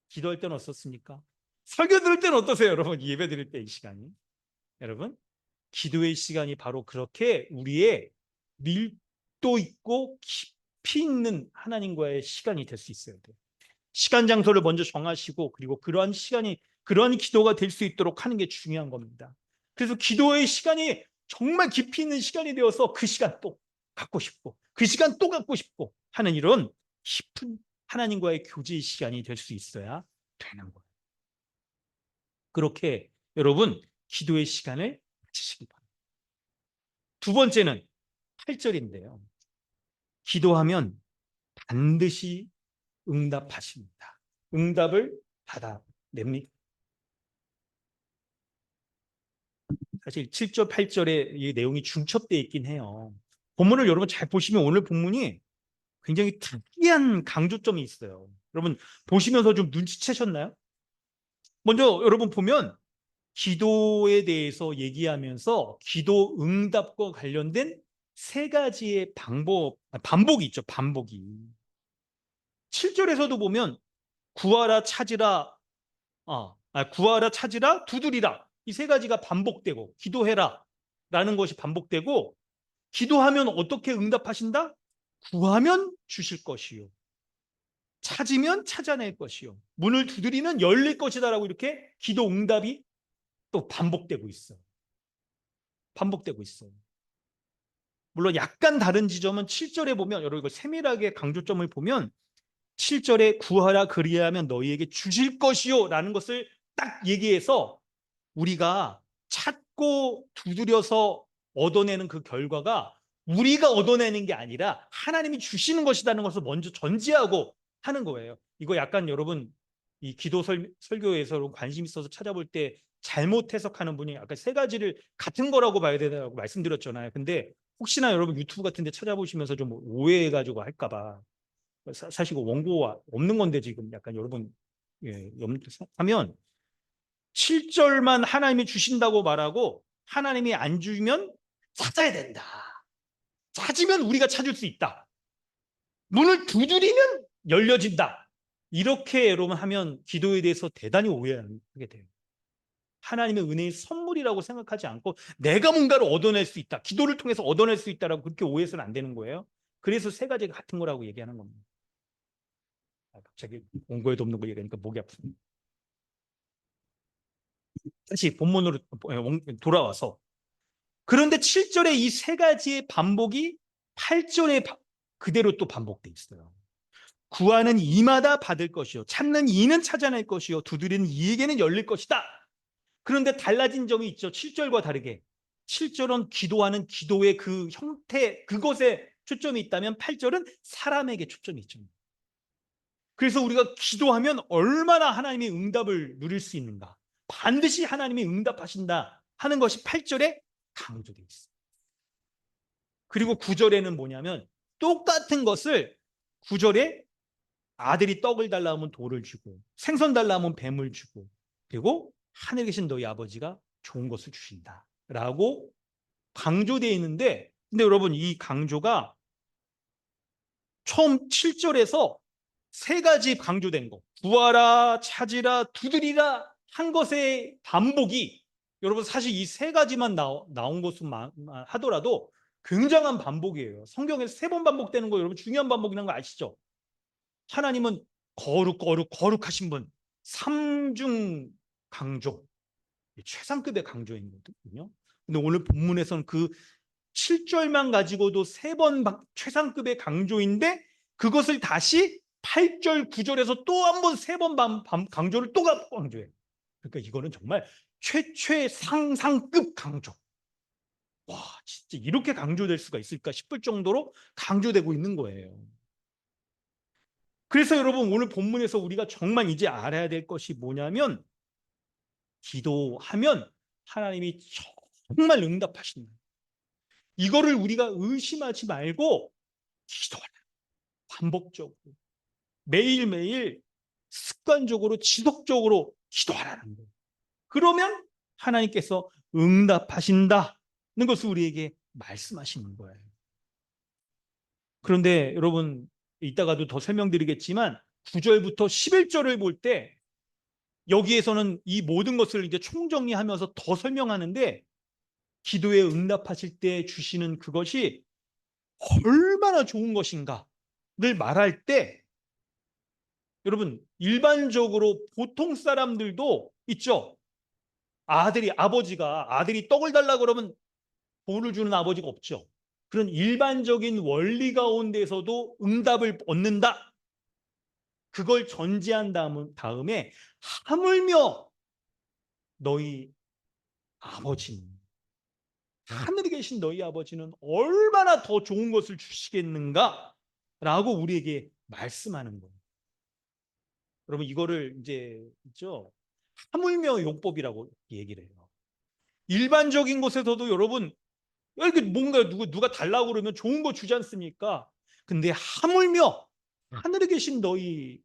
기도할 때는 어떻습니까? 설교 들을 때는 어떠세요, 여러분? 예배 드릴 때 이 시간이. 여러분, 기도의 시간이 바로 그렇게 우리의 밀도 있고 깊이 있는 하나님과의 시간이 될 수 있어야 돼요. 시간 장소를 먼저 정하시고 그리고 그러한 기도가 될 수 있도록 하는 게 중요한 겁니다. 그래서 기도의 시간이 정말 깊이 있는 시간이 되어서 그 시간 또 갖고 싶고 그 시간 또 갖고 싶고 하는 이런 깊은 하나님과의 교제의 시간이 될 수 있어야 되는 거예요. 그렇게 여러분 기도의 시간을 가지시기 바랍니다. 두 번째는 8절인데요. 기도하면 반드시 응답하십니다. 응답을 받아냅니다. 사실 7절, 8절에 이 내용이 중첩되어 있긴 해요. 본문을 여러분 잘 보시면 오늘 본문이 굉장히 특이한 강조점이 있어요. 여러분 보시면서 좀 눈치채셨나요? 먼저 여러분 보면 기도에 대해서 얘기하면서 기도 응답과 관련된 세 가지의 반복이 있죠. 반복이. 7절에서도 보면 구하라 찾으라 구하라 찾으라 두드리라 이 세 가지가 반복되고 기도해라 라는 것이 반복되고 기도하면 어떻게 응답하신다? 구하면 주실 것이요 찾으면 찾아낼 것이요 문을 두드리면 열릴 것이다 라고 이렇게 기도 응답이 또 반복되고 있어요. 반복되고 있어요. 물론 약간 다른 지점은 7절에 보면 여러분 이거 세밀하게 강조점을 보면 7절에 구하라 그리하면 너희에게 주실 것이요 라는 것을 딱 얘기해서 우리가 찾고 두드려서 얻어내는 그 결과가 우리가 얻어내는 게 아니라 하나님이 주시는 것이라는 것을 먼저 전제하고 하는 거예요. 이거 약간 여러분 이 기도 설교에서 관심 있어서 찾아볼 때 잘못 해석하는 분이 아까 세 가지를 같은 거라고 봐야 되다고 말씀드렸잖아요. 근데 혹시나 여러분 유튜브 같은 데 찾아보시면서 좀 오해해가지고 할까봐 사실 원고가 없는 건데 지금 약간 여러분 하면 7절만 하나님이 주신다고 말하고 하나님이 안 주면 찾아야 된다. 찾으면 우리가 찾을 수 있다. 문을 두드리면 열려진다. 이렇게 여러분 하면 기도에 대해서 대단히 오해하게 돼요. 하나님의 은혜의 선물이라고 생각하지 않고 내가 뭔가를 얻어낼 수 있다. 기도를 통해서 얻어낼 수 있다라고 그렇게 오해해서는 안 되는 거예요. 그래서 세 가지가 같은 거라고 얘기하는 겁니다. 갑자기 원고에도 없는 거 얘기하니까 목이 아프네. 다시 본문으로 돌아와서 그런데 7절의 이 세 가지의 반복이 8절에 그대로 또 반복돼 있어요. 구하는 이마다 받을 것이요 찾는 이는 찾아낼 것이요 두드리는 이에게는 열릴 것이다. 그런데 달라진 점이 있죠. 7절과 다르게 7절은 기도하는 기도의 그 형태, 그것에 초점이 있다면 8절은 사람에게 초점이 있죠. 그래서 우리가 기도하면 얼마나 하나님의 응답을 누릴 수 있는가, 반드시 하나님이 응답하신다 하는 것이 8절에 강조되어 있습니다. 그리고 9절에는 뭐냐면 똑같은 것을 9절에 아들이 떡을 달라 하면 돌을 주고 생선 달라 하면 뱀을 주고 그리고 하늘에 계신 너희 아버지가 좋은 것을 주신다라고 강조되어 있는데, 근데 여러분 이 강조가 처음 7절에서 세 가지 강조된 거, 구하라, 찾으라, 두드리라 한 것의 반복이, 여러분 사실 이 세 가지만 나온 것만 하더라도 굉장한 반복이에요. 성경에서 세 번 반복되는 거 여러분 중요한 반복이라는 거 아시죠? 하나님은 거룩하신 분, 삼중 강조, 최상급의 강조인거든요. 근데 오늘 본문에서는 그 7절만 가지고도 세 번 최상급의 강조인데 그것을 다시 8절, 9절에서 또 한 번 세 번 강조를 또 강조해요. 그러니까 이거는 정말 최상급 강조. 와, 진짜 이렇게 강조될 수가 있을까 싶을 정도로 강조되고 있는 거예요. 그래서 여러분 오늘 본문에서 우리가 정말 이제 알아야 될 것이 뭐냐면 기도하면 하나님이 정말 응답하신다. 이거를 우리가 의심하지 말고 기도하라. 반복적으로 매일매일 습관적으로 지속적으로 기도하라는 거예요. 그러면 하나님께서 응답하신다는 것을 우리에게 말씀하시는 거예요. 그런데 여러분 이따가도 더 설명드리겠지만 9절부터 11절을 볼 때 여기에서는 이 모든 것을 이제 총정리하면서 더 설명하는데 기도에 응답하실 때 주시는 그것이 얼마나 좋은 것인가를 말할 때 여러분 일반적으로 보통 사람들도 있죠. 아버지가 아들이 떡을 달라 그러면 돈을 주는 아버지가 없죠. 그런 일반적인 원리 가운데서도 응답을 얻는다. 그걸 전제한 다음에 하물며 너희 아버지는 하늘에 계신 너희 아버지는 얼마나 더 좋은 것을 주시겠는가? 라고 우리에게 말씀하는 거예요. 여러분 이거를 이제 있죠. 하물며 용법이라고 얘기를 해요. 일반적인 곳에서도 여러분 이렇게 뭔가 누가 달라고 그러면 좋은 거 주지 않습니까? 근데 하물며 하늘에 계신 너희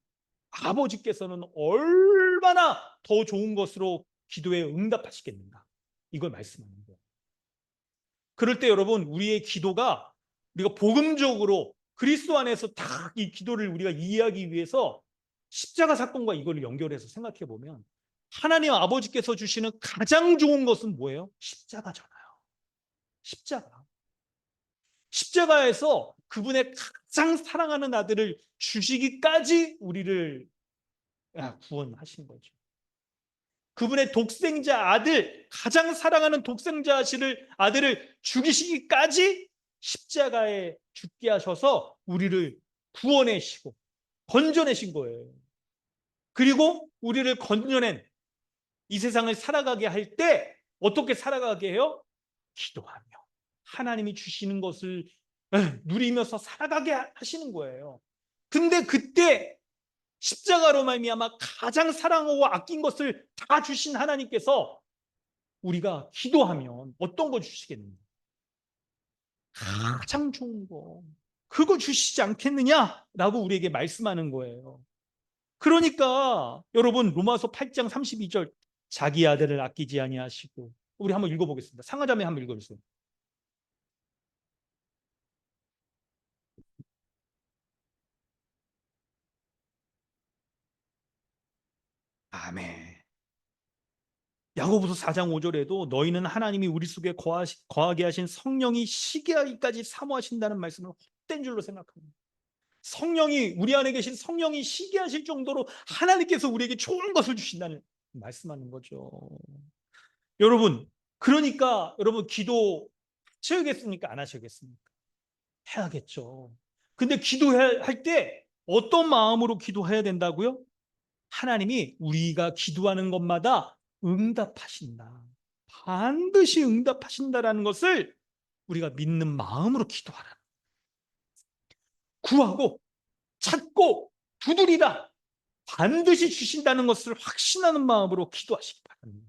아버지께서는 얼마나 더 좋은 것으로 기도에 응답하시겠는가? 이걸 말씀하는 거예요. 그럴 때 여러분 우리의 기도가 우리가 복음적으로 그리스도 안에서 딱 이 기도를 우리가 이해하기 위해서 십자가 사건과 이걸 연결해서 생각해 보면 하나님 아버지께서 주시는 가장 좋은 것은 뭐예요? 십자가잖아요. 십자가. 십자가에서 그분의 가장 사랑하는 아들을 주시기까지 우리를 구원하신 거죠. 그분의 독생자 아들, 가장 사랑하는 독생자 아들을 죽이시기까지 십자가에 죽게 하셔서 우리를 구원하시고 건져내신 거예요. 그리고 우리를 건져낸 이 세상을 살아가게 할 때 어떻게 살아가게 해요? 기도하며 하나님이 주시는 것을 누리면서 살아가게 하시는 거예요. 근데 그때 십자가로 말미암아 가장 사랑하고 아낀 것을 다 주신 하나님께서 우리가 기도하면 어떤 거 주시겠느냐? 가장 좋은 거. 그거 주시지 않겠느냐라고 우리에게 말씀하는 거예요. 그러니까 여러분 로마서 8장 32절 자기 아들을 아끼지 아니하시고, 우리 한번 읽어보겠습니다. 상하자매 한번 읽어주세요. 아멘. 야고보서 4장 5절에도 너희는 하나님이 우리 속에 거하게 하신 성령이 시기하기까지 사모하신다는 말씀을 헛된 줄로 생각합니다. 성령이 우리 안에 계신 성령이 시기하실 정도로 하나님께서 우리에게 좋은 것을 주신다는 말씀하는 거죠. 여러분, 그러니까 여러분 기도 하셔야겠습니까? 안 하셔야겠습니까? 해야겠죠. 근데 기도할 때 어떤 마음으로 기도해야 된다고요? 하나님이 우리가 기도하는 것마다 응답하신다. 반드시 응답하신다라는 것을 우리가 믿는 마음으로 기도하라. 구하고 찾고 두드리라. 반드시 주신다는 것을 확신하는 마음으로 기도하시기 바랍니다.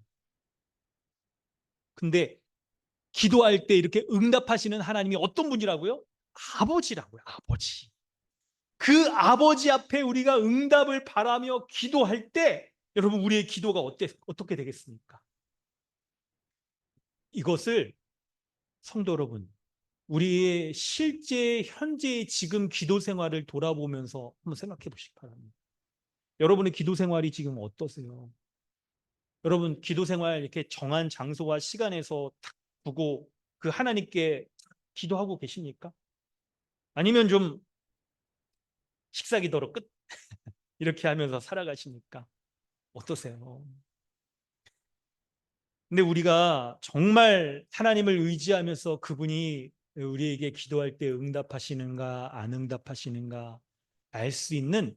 근데 기도할 때 이렇게 응답하시는 하나님이 어떤 분이라고요? 아버지라고요. 아버지. 그 아버지 앞에 우리가 응답을 바라며 기도할 때 여러분 우리의 기도가 어떻게 되겠습니까? 이것을 성도 여러분, 우리의 실제 현재의 지금 기도 생활을 돌아보면서 한번 생각해 보시기 바랍니다. 여러분의 기도 생활이 지금 어떠세요? 여러분 기도 생활 이렇게 정한 장소와 시간에서 딱 두고 그 하나님께 기도하고 계십니까? 아니면 좀 식사기도로 끝 이렇게 하면서 살아가십니까? 어떠세요? 근데 우리가 정말 하나님을 의지하면서 그분이 우리에게 기도할 때 응답하시는가 안 응답하시는가 알 수 있는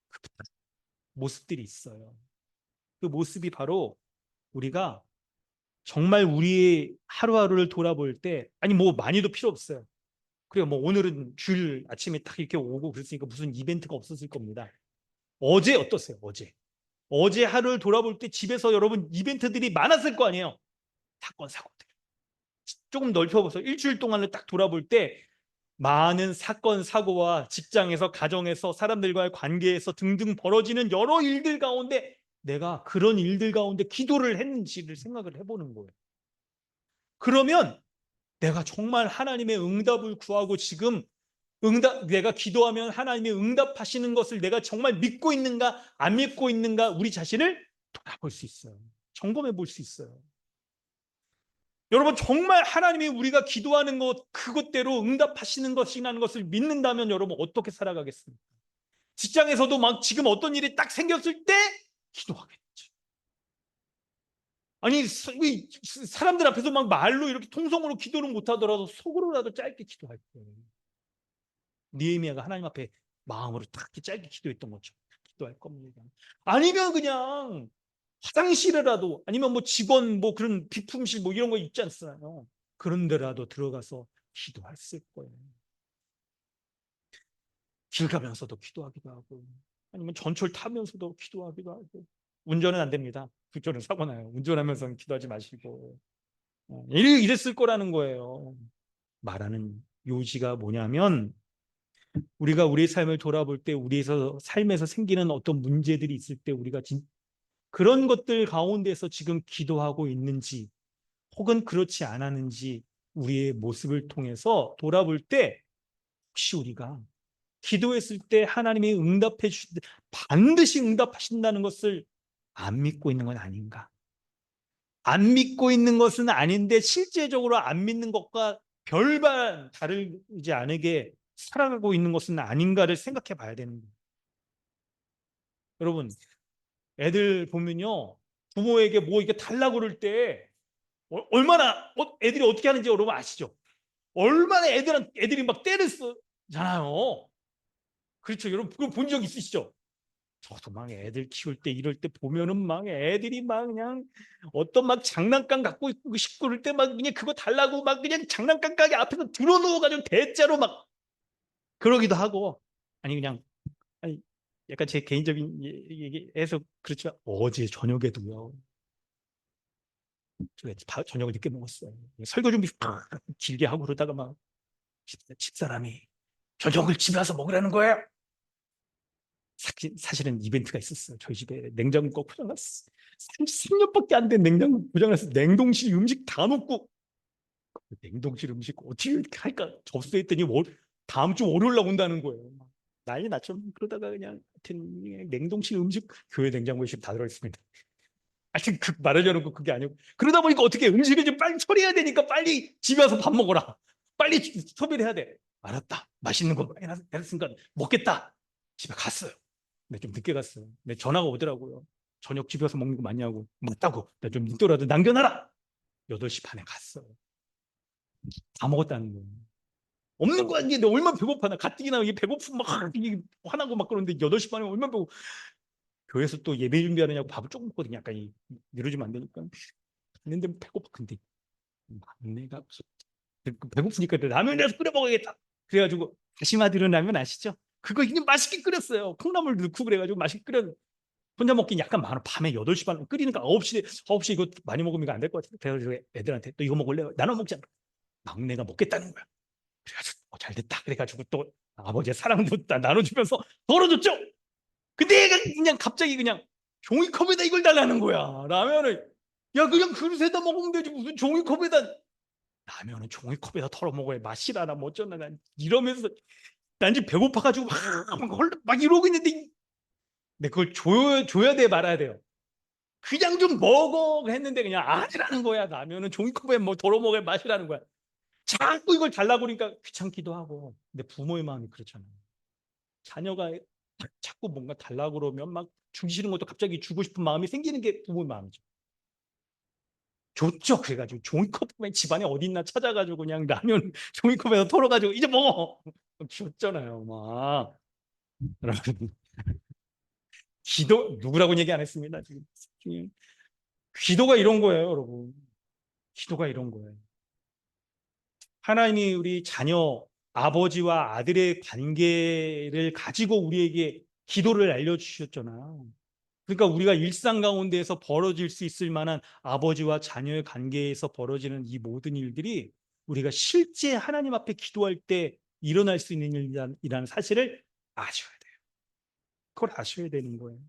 그 모습들이 있어요. 그 모습이 바로 우리가 정말 우리의 하루하루를 돌아볼 때 아니 뭐 많이도 필요 없어요. 그래요. 뭐 오늘은 주일 아침에 딱 이렇게 오고 그랬으니까 무슨 이벤트가 없었을 겁니다. 어제 어떠세요? 어제 하루를 돌아볼 때 집에서 여러분 이벤트들이 많았을 거 아니에요. 사건 사고들. 조금 넓혀보세요. 일주일 동안을 딱 돌아볼 때 많은 사건 사고와 직장에서 가정에서 사람들과의 관계에서 등등 벌어지는 여러 일들 가운데 내가 그런 일들 가운데 기도를 했는지를 생각을 해보는 거예요. 그러면 내가 정말 하나님의 응답을 구하고 지금 내가 기도하면 하나님이 응답하시는 것을 내가 정말 믿고 있는가 안 믿고 있는가 우리 자신을 돌아볼 수 있어요. 점검해 볼 수 있어요. 여러분 정말 하나님이 우리가 기도하는 것 그것대로 응답하시는 것이라는 것을 믿는다면 여러분 어떻게 살아가겠습니까? 직장에서도 막 지금 어떤 일이 딱 생겼을 때 기도하겠죠. 아니 사람들 앞에서 막 말로 이렇게 통성으로 기도는 못하더라도 속으로라도 짧게 기도할 거예요. 느헤미야가 하나님 앞에 마음으로 딱 짧게 기도했던 것처럼 기도할 겁니다. 아니면 그냥 화장실이라도 아니면 뭐 직원 뭐 그런 비품실 뭐 이런 거 있지 않습니까? 그런 데라도 들어가서 기도했을 거예요. 길 가면서도 기도하기도 하고 아니면 전철 타면서도 기도하기도 하고 운전은 안 됩니다. 운전은 사고 나요. 운전하면서는 기도하지 마시고 이랬을 거라는 거예요. 말하는 요지가 뭐냐면 우리가 우리의 삶을 돌아볼 때 우리에서 삶에서 생기는 어떤 문제들이 있을 때 우리가 그런 것들 가운데서 지금 기도하고 있는지 혹은 그렇지 않았는지 우리의 모습을 통해서 돌아볼 때 혹시 우리가 기도했을 때 하나님이 반드시 응답하신다는 것을 안 믿고 있는 건 아닌가? 안 믿고 있는 것은 아닌데 실제적으로 안 믿는 것과 별반 다르지 않게 살아가고 있는 것은 아닌가를 생각해 봐야 되는 거예요. 여러분, 애들 보면요. 부모에게 뭐 이렇게 달라고 그럴 때 얼마나 애들이 어떻게 하는지 여러분 아시죠? 얼마나 애들이 막 때를 쓰잖아요. 그렇죠. 여러분 그거 본 적 있으시죠? 저도 막 애들 키울 때 이럴 때 보면은 막 애들이 막 그냥 어떤 막 장난감 갖고 싶고 그럴 때 막 그냥 그거 달라고 막 그냥 장난감 가게 앞에서 들어놓아가지고 대자로 막 그러기도 하고 아니 그냥 아니 약간 제 개인적인 얘기해서 그렇지만 어제 저녁에도요. 저녁을 늦게 먹었어요. 설거 준비 길게 하고 그러다가 막 집사람이 저녁을 집에 와서 먹으라는 거예요. 사실은 이벤트가 있었어요. 저희 집에 냉장고 고장났어. 30년밖에 안 된 냉장고 고장났어. 냉동실 음식 다 놓고 냉동실 음식 어떻게 할까 접수했더니 다음 주 월요일 날 온다는 거예요. 난리 났죠. 그러다가 그냥 하여튼 냉동실 음식 교회 냉장고에 지금 다 들어있습니다. 하여튼 말하려는 거 그게 아니고 그러다 보니까 어떻게 음식을 좀 빨리 처리해야 되니까 빨리 집에 와서 밥 먹어라. 빨리 소비를 해야 돼. 알았다. 맛있는 거 많이 했으니까 먹겠다. 집에 갔어요. 근데 좀 늦게 갔어요. 근데 전화가 오더라고요. 저녁 집에 와서 먹는 거 맞냐고. 맞다고. 나 좀 늦더라도 남겨놔라. 8시 반에 갔어요. 다 먹었다는 거예요. 없는 거야. 이게 내가 얼마나 배고파나. 가뜩이나 이게 배고프면 막 이게 화나고 막 그러는데 8시 반에 얼마나 배고. 교회에서 또 예배 준비하느냐고 밥을 조금 먹거든요. 약간 미뤄지면 안 되니까. 했는데 배고파. 근데 막내가 배고프니까 라면이라도 끓여 먹어야겠다. 그래가지고 다시마 들은 라면 아시죠? 그거 그냥 맛있게 끓였어요. 콩나물 넣고 그래가지고 맛있게 끓여. 혼자 먹긴 약간 많아. 밤에 8시 반 끓이니까 9시 이거 많이 먹으면 이거 안 될 것 같아. 그래가지고 애들한테 또 이거 먹을래요? 나눠 먹자. 막내가 먹겠다는 거야. 그래가지고 잘 됐다. 그래가지고 또 아버지의 사랑도 나눠주면서 덜어줬죠. 근데 얘가 그냥 갑자기 그냥 종이컵에다 이걸 달라는 거야. 라면을. 야 그냥 그릇에다 먹으면 되지 무슨 종이컵에다. 라면은 종이컵에다 털어 먹어야 맛이라나 뭐 어쩌나 난 이러면서 난 지금 배고파가지고 막 이러고 있는데 근데 그걸 줘야 돼 말아야 돼요. 그냥 좀 먹어 했는데 그냥 아니라는 거야. 라면은 종이컵에 뭐 덜어 먹어야 맛이라는 거야. 자꾸 이걸 달라고 그러니까 귀찮기도 하고. 근데 부모의 마음이 그렇잖아요. 자녀가 자꾸 뭔가 달라고 그러면 막 주기 싫은 것도 갑자기 주고 싶은 마음이 생기는 게 부모의 마음이죠. 좋죠. 그래가지고 종이컵에 집안에 어디 있나 찾아가지고 그냥 라면 종이컵에서 털어가지고 이제 먹어. 줬잖아요. 막. 여러분, 기도 누구라고 얘기 안 했습니다. 지금 기도가 이런 거예요, 여러분. 기도가 이런 거예요. 하나님이 우리 자녀 아버지와 아들의 관계를 가지고 우리에게 기도를 알려주셨잖아요. 그러니까 우리가 일상 가운데에서 벌어질 수 있을 만한 아버지와 자녀의 관계에서 벌어지는 이 모든 일들이 우리가 실제 하나님 앞에 기도할 때 일어날 수 있는 일이라는 사실을 아셔야 돼요. 그걸 아셔야 되는 거예요.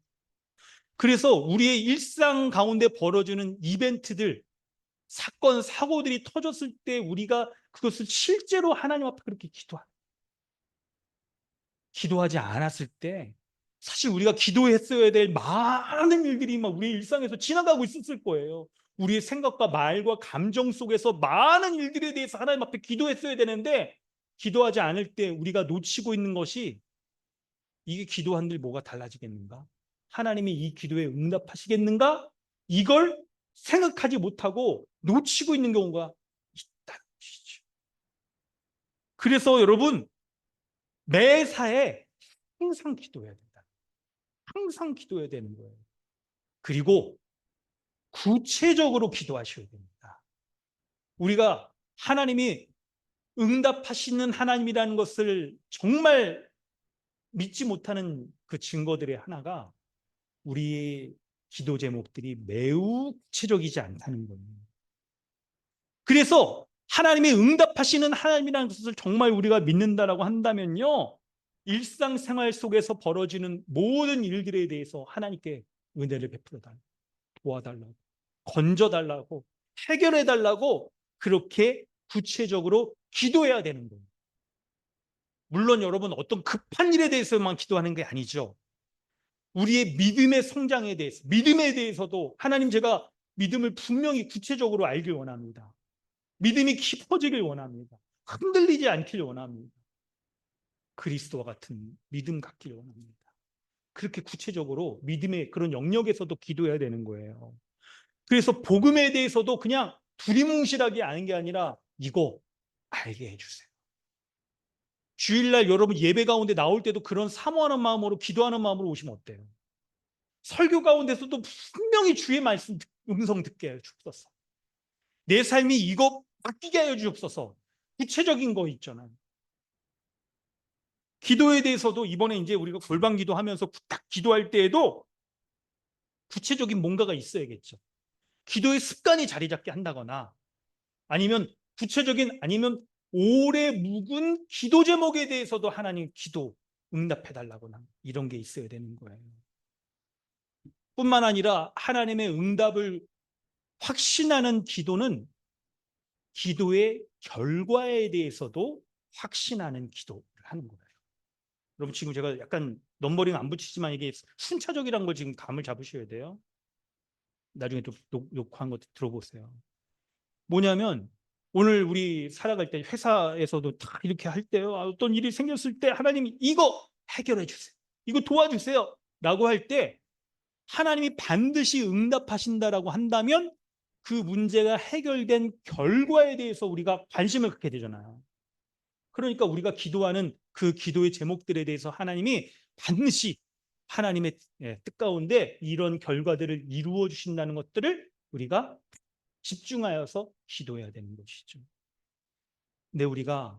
그래서 우리의 일상 가운데 벌어지는 이벤트들, 사건, 사고들이 터졌을 때 우리가 그것을 실제로 하나님 앞에 그렇게 기도하지 않았을 때 사실 우리가 기도했어야 될 많은 일들이 막 우리 일상에서 지나가고 있었을 거예요. 우리의 생각과 말과 감정 속에서 많은 일들에 대해서 하나님 앞에 기도했어야 되는데 기도하지 않을 때 우리가 놓치고 있는 것이 이게 기도한들 뭐가 달라지겠는가? 하나님이 이 기도에 응답하시겠는가? 이걸 생각하지 못하고 놓치고 있는 경우가 있다는 것이죠. 그래서 여러분 매사에 항상 기도해야 된다. 항상 기도해야 되는 거예요. 그리고 구체적으로 기도하셔야 됩니다. 우리가 하나님이 응답하시는 하나님이라는 것을 정말 믿지 못하는 그 증거들의 하나가 우리의 기도 제목들이 매우 구체적이지 않다는 거예요. 그래서 하나님이 응답하시는 하나님이라는 것을 정말 우리가 믿는다라고 한다면요. 일상생활 속에서 벌어지는 모든 일들에 대해서 하나님께 은혜를 베풀어 달라고, 도와달라고, 건져달라고, 해결해달라고 그렇게 구체적으로 기도해야 되는 거예요. 물론 여러분 어떤 급한 일에 대해서만 기도하는 게 아니죠. 우리의 믿음의 성장에 대해서, 믿음에 대해서도 하나님 제가 믿음을 분명히 구체적으로 알길 원합니다. 믿음이 깊어지길 원합니다. 흔들리지 않길 원합니다. 그리스도와 같은 믿음 갖길 원합니다. 그렇게 구체적으로 믿음의 그런 영역에서도 기도해야 되는 거예요. 그래서 복음에 대해서도 그냥 두리뭉실하게 아는 게 아니라 이거 알게 해주세요. 주일날 여러분 예배 가운데 나올 때도 그런 사모하는 마음으로 기도하는 마음으로 오시면 어때요? 설교 가운데서도 분명히 주의 말씀 음성 듣게 해 주옵소서. 내 삶이 이거 바뀌게 하여 주옵소서. 구체적인 거 있잖아요. 기도에 대해서도 이번에 이제 우리가 골방 기도하면서 딱 기도할 때에도 구체적인 뭔가가 있어야겠죠. 기도의 습관이 자리 잡게 한다거나 아니면 구체적인 아니면 오래 묵은 기도 제목에 대해서도 하나님 기도 응답해 달라거나 이런 게 있어야 되는 거예요. 뿐만 아니라 하나님의 응답을 확신하는 기도는 기도의 결과에 대해서도 확신하는 기도를 하는 거예요. 여러분 지금 제가 약간 넘버링 안 붙이지만 이게 순차적이라는 걸 지금 감을 잡으셔야 돼요. 나중에 또 녹화한 거 들어보세요. 뭐냐면 오늘 우리 살아갈 때 회사에서도 다 이렇게 할 때요. 어떤 일이 생겼을 때 하나님이 이거 해결해 주세요. 이거 도와주세요. 라고 할 때 하나님이 반드시 응답하신다라고 한다면 그 문제가 해결된 결과에 대해서 우리가 관심을 갖게 되잖아요. 그러니까 우리가 기도하는 그 기도의 제목들에 대해서 하나님이 반드시 하나님의 뜻 가운데 이런 결과들을 이루어 주신다는 것들을 우리가 집중하여서 기도해야 되는 것이죠. 근데 우리가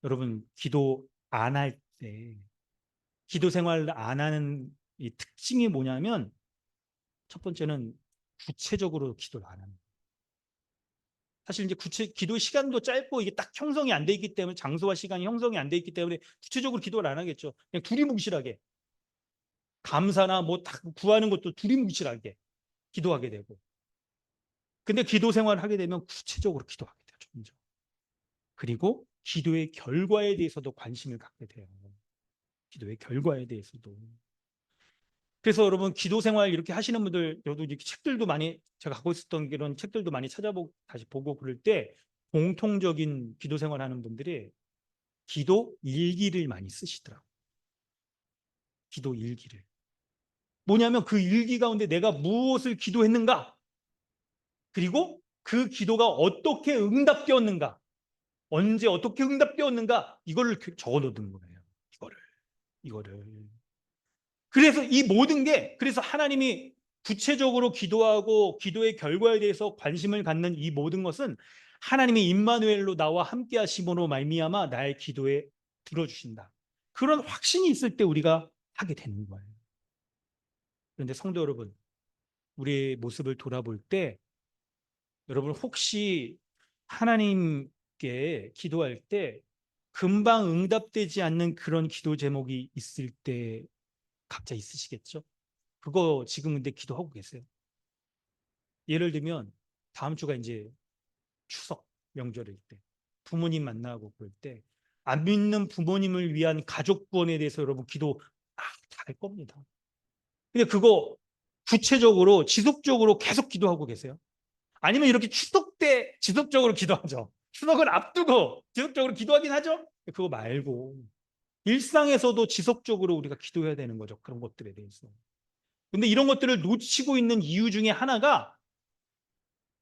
여러분 기도 안 할 때, 기도 생활 안 하는 이 특징이 뭐냐면 첫 번째는 구체적으로 기도를 안 합니다. 사실 이제 기도 시간도 짧고 이게 딱 형성이 안 돼 있기 때문에, 장소와 시간이 형성이 안 돼 있기 때문에 구체적으로 기도를 안 하겠죠. 그냥 두리뭉실하게 감사나 뭐 딱 구하는 것도 두리뭉실하게 기도하게 되고. 근데 기도 생활을 하게 되면 구체적으로 기도하게 되죠. 점점. 그리고 기도의 결과에 대해서도 관심을 갖게 돼요. 기도의 결과에 대해서도. 그래서 여러분 기도 생활 이렇게 하시는 분들, 저도 이렇게 책들도 많이, 제가 갖고 있었던 이런 책들도 많이 찾아보고 다시 보고 그럴 때 공통적인 기도 생활 하는 분들이 기도 일기를 많이 쓰시더라고요. 기도 일기를. 뭐냐면 그 일기 가운데 내가 무엇을 기도했는가, 그리고 그 기도가 어떻게 응답되었는가, 언제 어떻게 응답되었는가, 이거를 적어 놓는 거예요. 이거를. 그래서 이 모든 게, 그래서 하나님이 구체적으로 기도하고 기도의 결과에 대해서 관심을 갖는 이 모든 것은 하나님이 임마누엘로 나와 함께 하심으로 말미암아 나의 기도에 들어주신다. 그런 확신이 있을 때 우리가 하게 되는 거예요. 그런데 성도 여러분, 우리의 모습을 돌아볼 때 여러분 혹시 하나님께 기도할 때 금방 응답되지 않는 그런 기도 제목이 있을 때 각자 있으시겠죠? 그거 지금 근데 기도하고 계세요. 예를 들면 다음 주가 이제 추석 명절일 때, 부모님 만나고 그럴 때 안 믿는 부모님을 위한 가족 구원에 대해서 여러분 기도 다 할 겁니다. 근데 그거 구체적으로 지속적으로 계속 기도하고 계세요? 아니면 이렇게 추석 때 지속적으로 기도하죠? 추석을 앞두고 지속적으로 기도하긴 하죠? 그거 말고 일상에서도 지속적으로 우리가 기도해야 되는 거죠. 그런 것들에 대해서. 근데 이런 것들을 놓치고 있는 이유 중에 하나가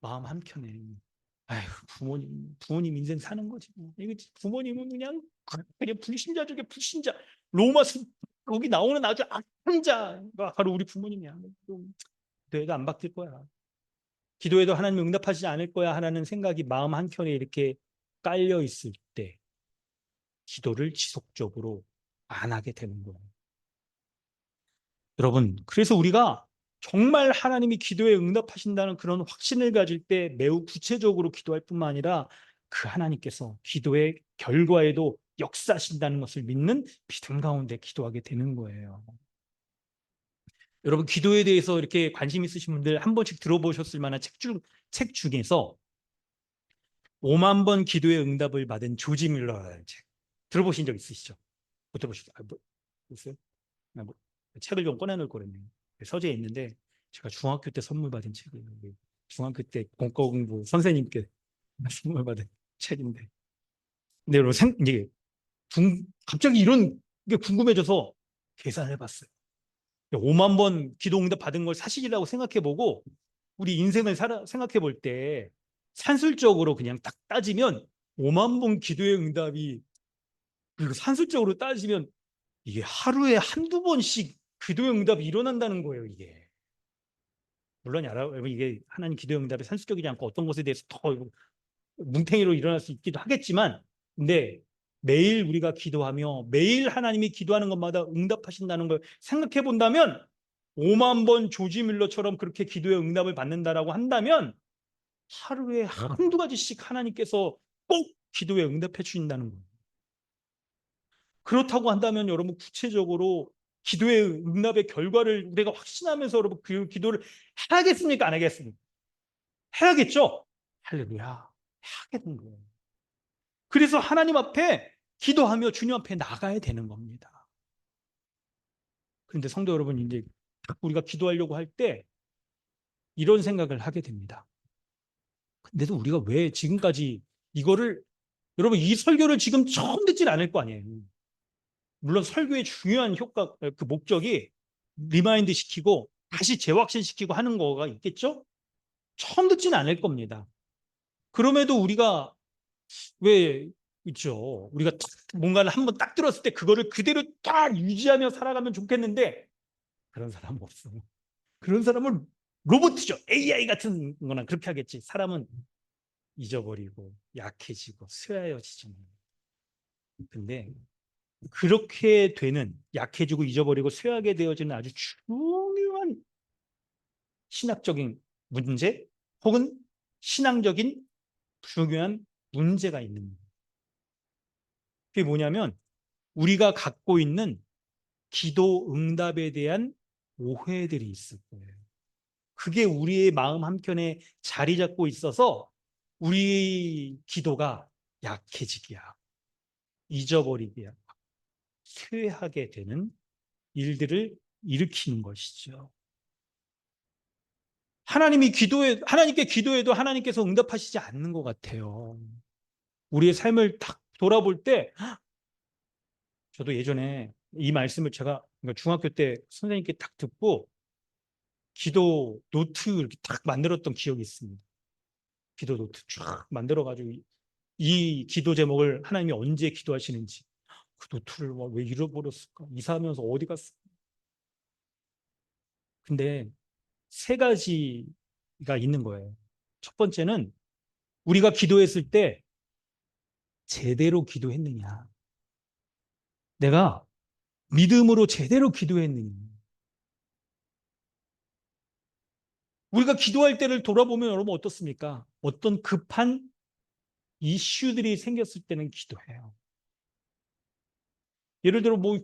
마음 한켠에, 아휴, 부모님 인생 사는 거지. 뭐. 이거 부모님은 그냥 불신자 중에 불신자. 로마서 거기 나오는 아주 악한 자가 바로 우리 부모님이야. 좀 기도해도 안 바뀔 거야. 기도해도 하나님 응답하시지 않을 거야 하는 생각이 마음 한켠에 이렇게 깔려 있을 때 기도를 지속적으로 안 하게 되는 거예요. 여러분, 그래서 우리가 정말 하나님이 기도에 응답하신다는 그런 확신을 가질 때 매우 구체적으로 기도할 뿐만 아니라 그 하나님께서 기도의 결과에도 역사하신다는 것을 믿는 믿음 가운데 기도하게 되는 거예요. 여러분, 기도에 대해서 이렇게 관심 있으신 분들 한 번씩 들어보셨을 만한 책 중에서 5만 번 기도의 응답을 받은 조지 밀러라는 책 들어보신 적 있으시죠? 못 들어보셨어요? 있어요? 뭐, 책을 좀 꺼내놓을 거랬네요. 서재에 있는데 제가 중학교 때 선물 받은 책이에요. 중학교 때 공과 공부 선생님께 선물 받은 책인데. 근데 여러분 이제 갑자기 이런 게 궁금해져서 계산을 해봤어요. 5만 번 기도 응답 받은 걸 사실이라고 생각해보고 우리 인생을 생각해 볼 때 산술적으로 그냥 딱 따지면 5만 번 기도의 응답이, 그리고 산술적으로 따지면 이게 하루에 한두 번씩 기도의 응답이 일어난다는 거예요, 이게. 물론 여러분 이게 하나님 기도의 응답이 산술적이지 않고 어떤 것에 대해서 더 뭉탱이로 일어날 수 있기도 하겠지만, 근데 매일 우리가 기도하며 매일 하나님이 기도하는 것마다 응답하신다는 걸 생각해 본다면 5만 번 조지 밀러처럼 그렇게 기도의 응답을 받는다라고 한다면 하루에 한두 가지씩 하나님께서 꼭 기도에 응답해 주신다는 거예요. 그렇다고 한다면 여러분 구체적으로 기도의 응답의 결과를 우리가 확신하면서 여러분 그 기도를 해야겠습니까? 안 하겠습니까? 해야겠죠? 할렐루야. 해야 되는 거예요. 그래서 하나님 앞에 기도하며 주님 앞에 나가야 되는 겁니다. 그런데 성도 여러분, 이제 우리가 기도하려고 할 때 이런 생각을 하게 됩니다. 근데도 우리가 왜 지금까지 이거를, 여러분 이 설교를 지금 처음 듣진 않을 거 아니에요. 물론 설교의 중요한 효과, 그 목적이 리마인드 시키고 다시 재확신시키고 하는 거가 있겠죠? 처음 듣지는 않을 겁니다. 그럼에도 우리가 왜 있죠. 우리가 딱 뭔가를 한번 딱 들었을 때 그거를 그대로 딱 유지하며 살아가면 좋겠는데 그런 사람은 없어요. 그런 사람은 로봇이죠. AI 같은 거나 그렇게 하겠지. 사람은 잊어버리고 약해지고 쇠하여지죠. 근데 그렇게 되는 약해지고 잊어버리고 쇠하게 되어지는 아주 중요한 신학적인 문제 혹은 신앙적인 중요한 문제가 있는 거예요. 그게 뭐냐면 우리가 갖고 있는 기도 응답에 대한 오해들이 있을 거예요. 그게 우리의 마음 한켠에 자리 잡고 있어서 우리 기도가 약해지게 하고 잊어버리게 하고 쇠하게 되는 일들을 일으키는 것이죠. 하나님께 기도해도 하나님께서 응답하시지 않는 것 같아요. 우리의 삶을 딱 돌아볼 때, 저도 예전에 이 말씀을 제가 그러니까 중학교 때 선생님께 딱 듣고 기도 노트 이렇게 딱 만들었던 기억이 있습니다. 기도 노트 쫙 만들어가지고 이 기도 제목을 하나님이 언제 기도하시는지 그 노트를 왜 잃어버렸을까? 이사하면서 어디 갔을까? 근데 세 가지가 있는 거예요. 첫 번째는 우리가 기도했을 때 제대로 기도했느냐. 내가 믿음으로 제대로 기도했느냐. 우리가 기도할 때를 돌아보면 여러분 어떻습니까? 어떤 급한 이슈들이 생겼을 때는 기도해요. 예를 들어 뭐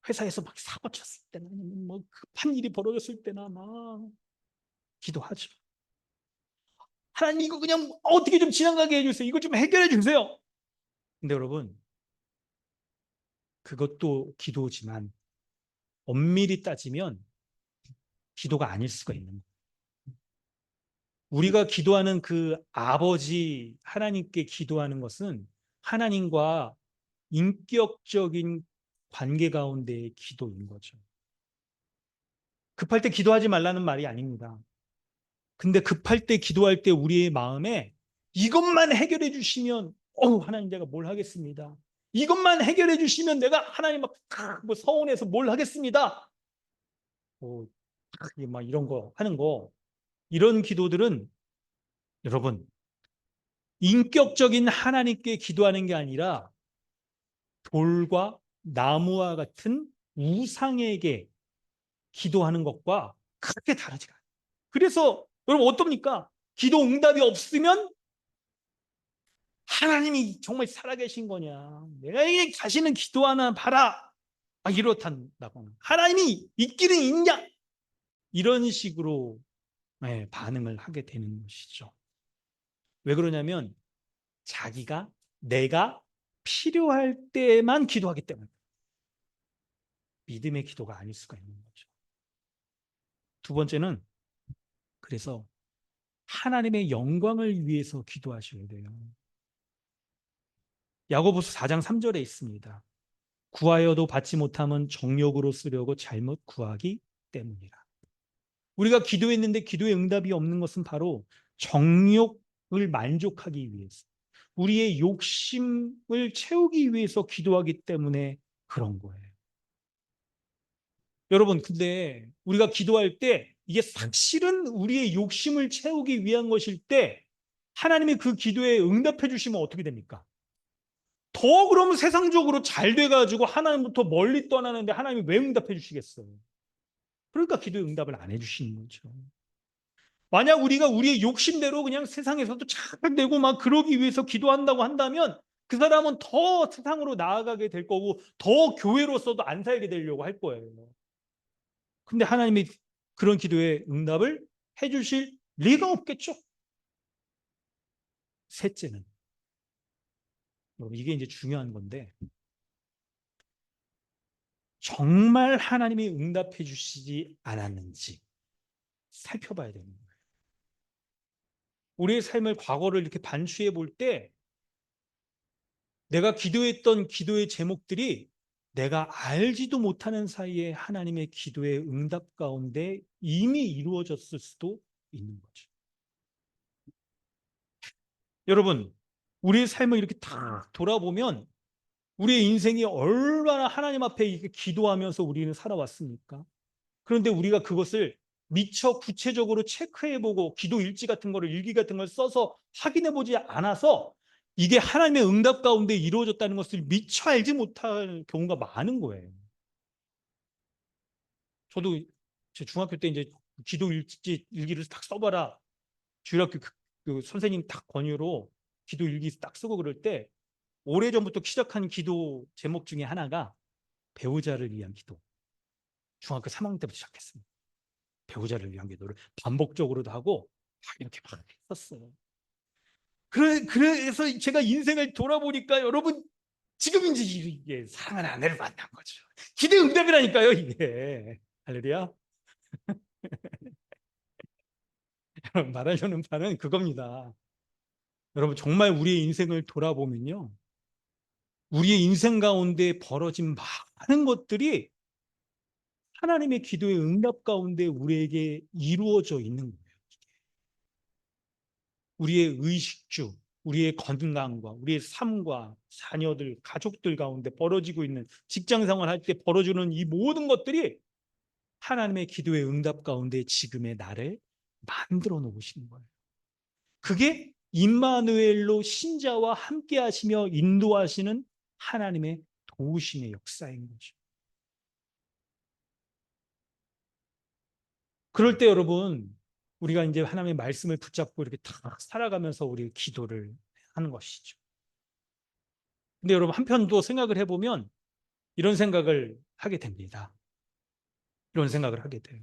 회사에서 막 사고 쳤을 때나 아니면 뭐 급한 일이 벌어졌을 때나 막 기도하죠. 하나님 이거 그냥 어떻게 좀 지나가게 해주세요. 이거 좀 해결해 주세요. 근데 여러분 그것도 기도지만 엄밀히 따지면 기도가 아닐 수가 있는 거예요. 우리가 기도하는 그 아버지 하나님께 기도하는 것은 하나님과 인격적인 관계 가운데의 기도인 거죠. 급할 때 기도하지 말라는 말이 아닙니다. 근데 급할 때 기도할 때 우리의 마음에 이것만 해결해 주시면 하나님 제가 뭘 하겠습니다. 이것만 해결해 주시면 내가 하나님 뭐 서운해서 뭘 하겠습니다. 뭐, 막 이런 거 하는 거 이런 기도들은 여러분 인격적인 하나님께 기도하는 게 아니라 돌과 나무와 같은 우상에게 기도하는 것과 크게 다르지가 않아요. 그래서 여러분 어떻습니까? 기도 응답이 없으면 하나님이 정말 살아계신 거냐? 내가 이 다시는 기도 하나 봐라. 이렇단다고 하나님이 있기는 있냐? 이런 식으로 반응을 하게 되는 것이죠. 왜 그러냐면 내가 필요할 때만 기도하기 때문에 믿음의 기도가 아닐 수가 있는 거죠. 두 번째는 그래서 하나님의 영광을 위해서 기도하셔야 돼요. 야고보서 4장 3절에 있습니다. 구하여도 받지 못함은 정욕으로 쓰려고 잘못 구하기 때문이라. 우리가 기도했는데 기도의 응답이 없는 것은 바로 정욕을 만족하기 위해서 우리의 욕심을 채우기 위해서 기도하기 때문에 그런 거예요. 여러분, 근데 우리가 기도할 때 이게 사실은 우리의 욕심을 채우기 위한 것일 때 하나님이 그 기도에 응답해 주시면 어떻게 됩니까? 더 그러면 세상적으로 잘 돼가지고 하나님부터 멀리 떠나는데 하나님이 왜 응답해 주시겠어요? 그러니까 기도에 응답을 안 해주시는 거죠. 만약 우리가 우리의 욕심대로 그냥 세상에서도 잘 되고 막 그러기 위해서 기도한다고 한다면 그 사람은 더 세상으로 나아가게 될 거고 더 교회로서도 안 살게 되려고 할 거예요. 근데 하나님이 그런 기도에 응답을 해주실 리가 없겠죠. 셋째는 이게 이제 중요한 건데 정말 하나님이 응답해 주시지 않았는지 살펴봐야 되는 거예요. 우리의 삶을 과거를 이렇게 반추해 볼 때 내가 기도했던 기도의 제목들이 내가 알지도 못하는 사이에 하나님의 기도의 응답 가운데 이미 이루어졌을 수도 있는 거죠. 여러분, 우리의 삶을 이렇게 딱 돌아보면 우리의 인생이 얼마나 하나님 앞에 이렇게 기도하면서 우리는 살아왔습니까? 그런데 우리가 그것을 미처 구체적으로 체크해보고 기도 일지 같은 거를 일기 같은 걸 써서 확인해보지 않아서 이게 하나님의 응답 가운데 이루어졌다는 것을 미처 알지 못할 경우가 많은 거예요. 저도 제 중학교 때 이제 기도 일지 일기를 딱 써봐라. 주일학교 그 선생님 딱 권유로 기도 일기 딱 쓰고 그럴 때 오래전부터 시작한 기도 제목 중에 하나가 배우자를 위한 기도. 중학교 3학년 때부터 시작했습니다. 배우자를 위한 기도를 반복적으로도 하고 막 이렇게 막 했었어요. 그래서 제가 인생을 돌아보니까 여러분 지금 이제 이게 사랑하는 아내를 만난 거죠. 기대 응답이라니까요, 이게. 할렐루야. 말하려는 바는 그겁니다. 여러분 정말 우리의 인생을 돌아보면요. 우리의 인생 가운데 벌어진 많은 것들이 하나님의 기도의 응답 가운데 우리에게 이루어져 있는 거예요. 우리의 의식주, 우리의 건강과 우리의 삶과 자녀들, 가족들 가운데 벌어지고 있는 직장 생활할 때 벌어지는 이 모든 것들이 하나님의 기도의 응답 가운데 지금의 나를 만들어 놓으시는 거예요. 그게 임마누엘로 신자와 함께 하시며 인도하시는 하나님의 도우심의 역사인 거죠. 그럴 때 여러분, 우리가 이제 하나님의 말씀을 붙잡고 이렇게 다 살아가면서 우리 기도를 하는 것이죠. 근데 여러분, 한편 또 생각을 해보면 이런 생각을 하게 됩니다. 이런 생각을 하게 돼요.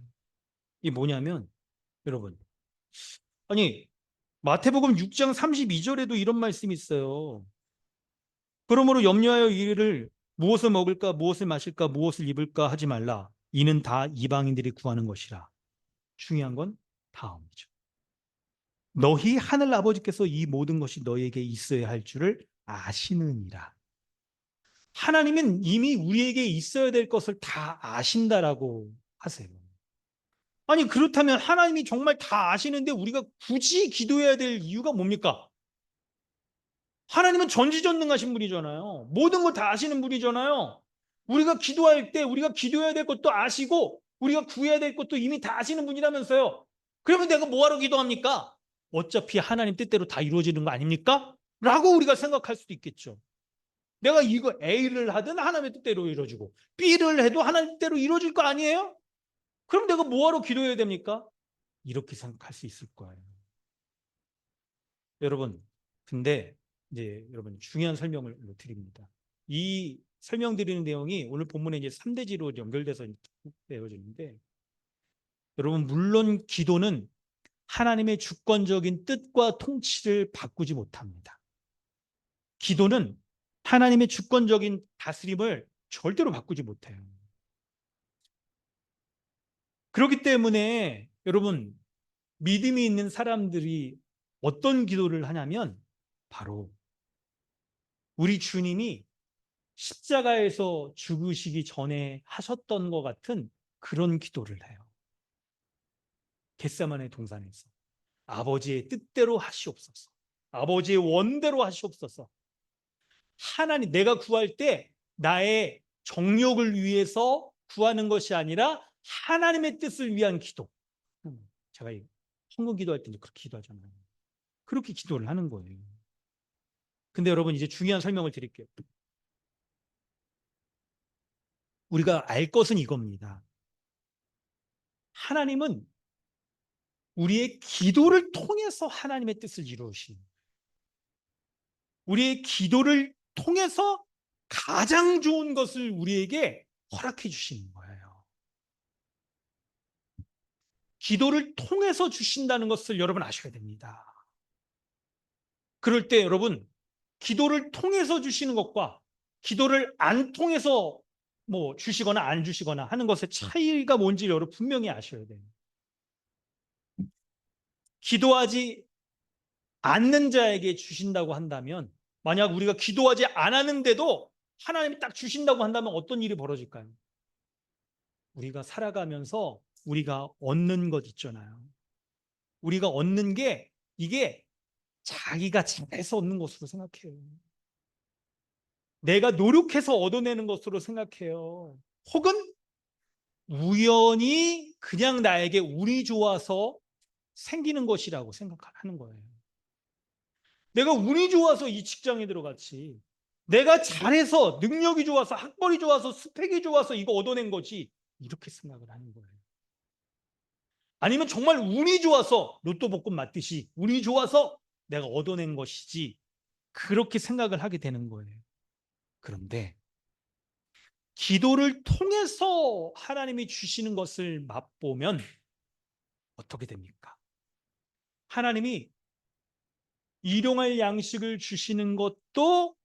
이게 뭐냐면, 여러분, 아니, 마태복음 6장 32절에도 이런 말씀이 있어요. 그러므로 염려하여 이르를 무엇을 먹을까, 무엇을 마실까, 무엇을 입을까 하지 말라. 이는 다 이방인들이 구하는 것이라. 중요한 건 다음이죠. 너희 하늘 아버지께서 이 모든 것이 너희에게 있어야 할 줄을 아시느니라. 하나님은 이미 우리에게 있어야 될 것을 다 아신다라고 하세요. 아니, 그렇다면 하나님이 정말 다 아시는데 우리가 굳이 기도해야 될 이유가 뭡니까? 하나님은 전지전능하신 분이잖아요. 모든 걸 다 아시는 분이잖아요. 우리가 기도할 때 우리가 기도해야 될 것도 아시고 우리가 구해야 될 것도 이미 다 아시는 분이라면서요. 그러면 내가 뭐하러 기도합니까? 어차피 하나님 뜻대로 다 이루어지는 거 아닙니까? 라고 우리가 생각할 수도 있겠죠. 내가 이거 A를 하든 하나님의 뜻대로 이루어지고 B를 해도 하나님 뜻대로 이루어질 거 아니에요? 그럼 내가 뭐하러 기도해야 됩니까? 이렇게 생각할 수 있을 거예요. 여러분, 근데 이제 여러분 중요한 설명을 드립니다. 이 설명드리는 내용이 오늘 본문에 이제 3대지로 연결돼서 되어지는데 여러분 물론 기도는 하나님의 주권적인 뜻과 통치를 바꾸지 못합니다. 기도는 하나님의 주권적인 다스림을 절대로 바꾸지 못해요. 그렇기 때문에 여러분 믿음이 있는 사람들이 어떤 기도를 하냐면 바로 우리 주님이 십자가에서 죽으시기 전에 하셨던 것 같은 그런 기도를 해요. 겟세마네 동산에서 아버지의 뜻대로 하시옵소서. 아버지의 원대로 하시옵소서. 하나님 내가 구할 때 나의 정욕을 위해서 구하는 것이 아니라 하나님의 뜻을 위한 기도. 제가 헌금 기도할 때 그렇게 기도하잖아요. 그렇게 기도를 하는 거예요. 근데 여러분 이제 중요한 설명을 드릴게요. 우리가 알 것은 이겁니다. 하나님은 우리의 기도를 통해서 하나님의 뜻을 이루시는 우리의 기도를 통해서 가장 좋은 것을 우리에게 허락해 주시는 거예요. 기도를 통해서 주신다는 것을 여러분 아셔야 됩니다. 그럴 때 여러분 기도를 통해서 주시는 것과 기도를 안 통해서 뭐 주시거나 안 주시거나 하는 것의 차이가 뭔지 여러분 분명히 아셔야 돼요. 기도하지 않는 자에게 주신다고 한다면 만약 우리가 기도하지 않았는데도 하나님이 딱 주신다고 한다면 어떤 일이 벌어질까요? 우리가 살아가면서 우리가 얻는 것 있잖아요. 우리가 얻는 게 이게 자기가 잘해서 얻는 것으로 생각해요. 내가 노력해서 얻어내는 것으로 생각해요. 혹은 우연히 그냥 나에게 운이 좋아서 생기는 것이라고 생각하는 거예요. 내가 운이 좋아서 이 직장에 들어갔지. 내가 잘해서 능력이 좋아서 학벌이 좋아서 스펙이 좋아서 이거 얻어낸 거지. 이렇게 생각을 하는 거예요. 아니면 정말 운이 좋아서 로또 복권 맞듯이 운이 좋아서 내가 얻어낸 것이지. 그렇게 생각을 하게 되는 거예요. 그런데 기도를 통해서 하나님이 주시는 것을 맛보면 어떻게 됩니까? 하나님이 일용할 양식을 주시는 것도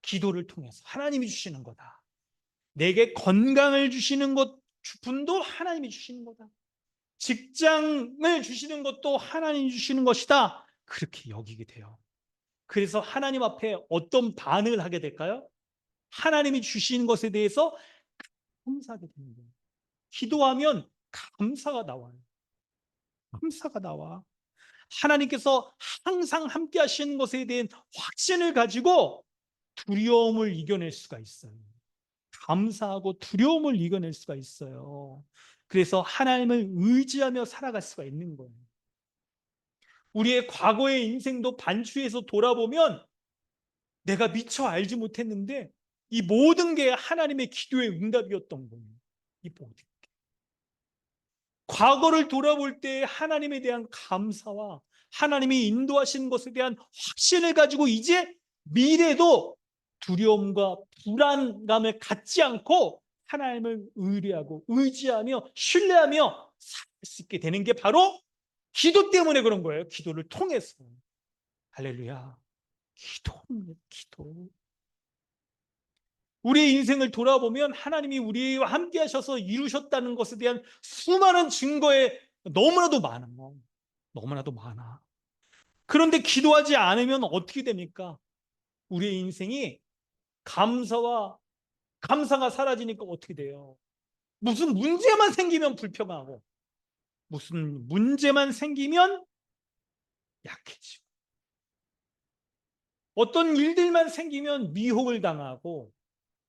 기도를 통해서 하나님이 주시는 거다. 내게 건강을 주시는 분도 하나님이 주시는 거다. 직장을 주시는 것도 하나님이 주시는 것이다. 그렇게 여기게 돼요. 그래서 하나님 앞에 어떤 반응을 하게 될까요? 하나님이 주시는 것에 대해서 감사하게 되는 거예요. 기도하면 감사가 나와요. 감사가 나와. 하나님께서 항상 함께 하시는 것에 대한 확신을 가지고 두려움을 이겨낼 수가 있어요. 감사하고 두려움을 이겨낼 수가 있어요. 그래서 하나님을 의지하며 살아갈 수가 있는 거예요. 우리의 과거의 인생도 반추해서 돌아보면 내가 미처 알지 못했는데 이 모든 게 하나님의 기도의 응답이었던 거예요. 이 모든 게. 과거를 돌아볼 때 하나님에 대한 감사와 하나님이 인도하시는 것에 대한 확신을 가지고 이제 미래도 두려움과 불안감을 갖지 않고 하나님을 의뢰하고 의지하며 신뢰하며 살 수 있게 되는 게 바로 기도 때문에 그런 거예요. 기도를 통해서. 할렐루야. 기도입니다. 기도. 우리의 인생을 돌아보면 하나님이 우리와 함께 하셔서 이루셨다는 것에 대한 수많은 증거에 너무나도 많아요. 너무나도 많아. 그런데 기도하지 않으면 어떻게 됩니까? 우리의 인생이 감사가 사라지니까 어떻게 돼요? 무슨 문제만 생기면 불평하고, 무슨 문제만 생기면 약해지고, 어떤 일들만 생기면 미혹을 당하고,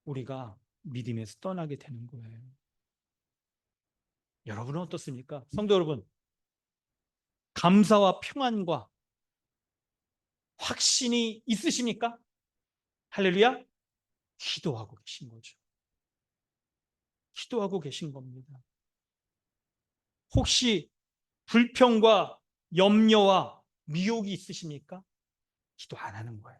우리가 믿음에서 떠나게 되는 거예요. 여러분은 어떻습니까? 성도 여러분, 감사와 평안과 확신이 있으십니까? 할렐루야? 기도하고 계신 거죠. 기도하고 계신 겁니다. 혹시 불평과 염려와 미혹이 있으십니까? 기도 안 하는 거예요.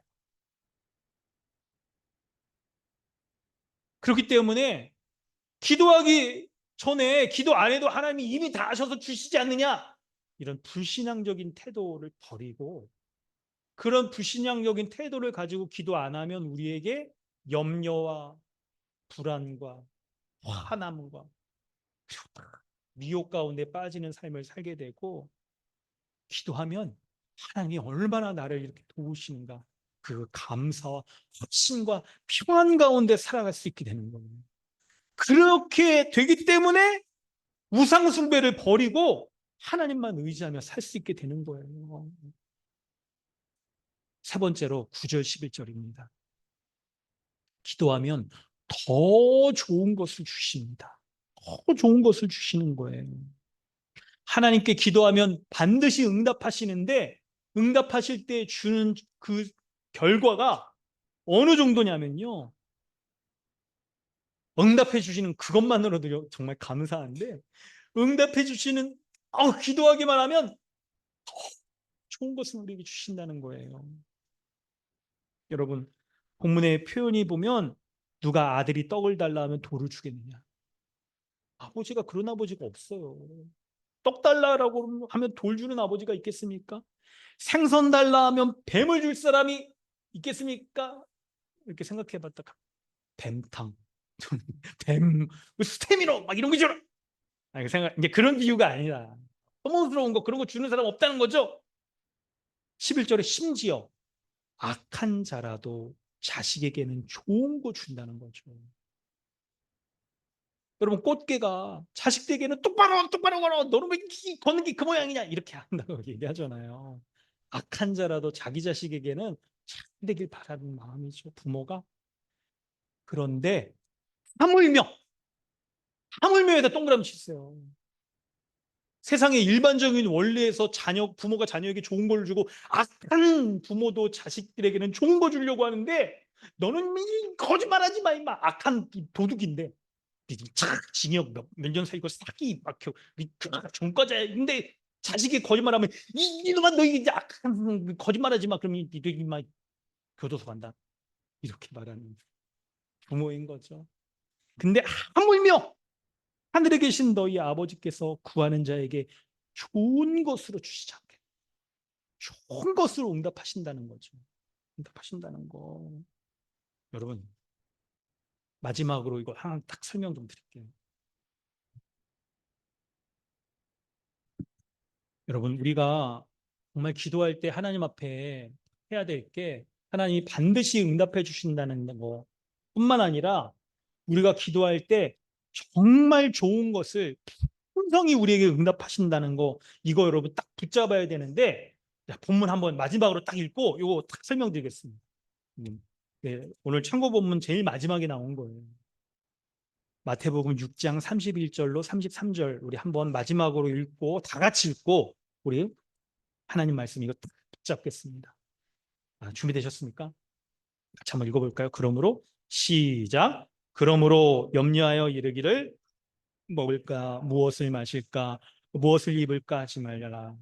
그렇기 때문에 기도하기 전에 기도 안 해도 하나님이 이미 다 하셔서 주시지 않느냐? 이런 불신앙적인 태도를 버리고 그런 불신앙적인 태도를 가지고 기도 안 하면 우리에게 염려와 불안과 화남과 미혹 가운데 빠지는 삶을 살게 되고 기도하면 하나님이 얼마나 나를 이렇게 도우시는가 그 감사와 확신과 평안 가운데 살아갈 수 있게 되는 거예요. 그렇게 되기 때문에 우상 숭배를 버리고 하나님만 의지하며 살 수 있게 되는 거예요. 세 번째로 9절 11절입니다. 기도하면 더 좋은 것을 주십니다. 더 좋은 것을 주시는 거예요. 하나님께 기도하면 반드시 응답하시는데 응답하실 때 주는 그 결과가 어느 정도냐면요. 응답해 주시는 그것만으로도 정말 감사한데 응답해 주시는 기도하기만 하면 더 좋은 것을 우리에게 주신다는 거예요. 여러분 본문의 표현이 보면 누가 아들이 떡을 달라 하면 돌을 주겠느냐. 아버지가 그런 아버지가 없어요. 떡 달라고 하면 돌 주는 아버지가 있겠습니까? 생선 달라 하면 뱀을 줄 사람이 있겠습니까? 이렇게 생각해 봤다. 뱀탕. 뱀, 스테미너, 막 이런 거 줘! 이제 그런 비유가 아니라, 혐오스러운 거, 그런 거 주는 사람 없다는 거죠? 11절에 심지어 악한 자라도 자식에게는 좋은 거 준다는 거죠. 여러분, 꽃게가 자식에게는 똑바로 걸어! 너는 왜 걷는 게 그 모양이냐? 이렇게 한다고 얘기하잖아요. 악한 자라도 자기 자식에게는 잘 되길 바라는 마음이죠, 부모가. 그런데 하물며 하물며에다 동그라미 치세요. 세상의 일반적인 원리에서 부모가 자녀에게 좋은 걸 주고 악한 부모도 자식들에게는 좋은 거 주려고 하는데 너는 거짓말하지 마 임마. 악한 도둑인데 징역 몇 년 살고 사기 막혀 종과자인데 자식이 거짓말하면 이놈아 너 이제 악한 거짓말하지 마. 그러면 니들이 막 교도소 간다. 이렇게 말하는 부모인 거죠. 근데 하물며 하늘에 계신 너희 아버지께서 구하는 자에게 좋은 것으로 주시지 않게 좋은 것으로 응답하신다는 거죠. 응답하신다는 거. 여러분 마지막으로 이거 하나 딱 설명 좀 드릴게요. 여러분 우리가 정말 기도할 때 하나님 앞에 해야 될 게 하나님이 반드시 응답해 주신다는 거 뿐만 아니라 우리가 기도할 때 정말 좋은 것을 풍성히 우리에게 응답하신다는 거 이거 여러분 딱 붙잡아야 되는데 자, 본문 한번 마지막으로 딱 읽고 이거 딱 설명드리겠습니다. 네, 오늘 참고 본문 제일 마지막에 나온 거예요. 마태복음 6장 31절로 33절 우리 한번 마지막으로 읽고 다 같이 읽고 우리 하나님 말씀 이거 딱 붙잡겠습니다. 준비되셨습니까? 같이 한번 읽어볼까요? 그러므로 시작. 그러므로 염려하여 이르기를 먹을까 무엇을 마실까 무엇을 입을까 하지 말라.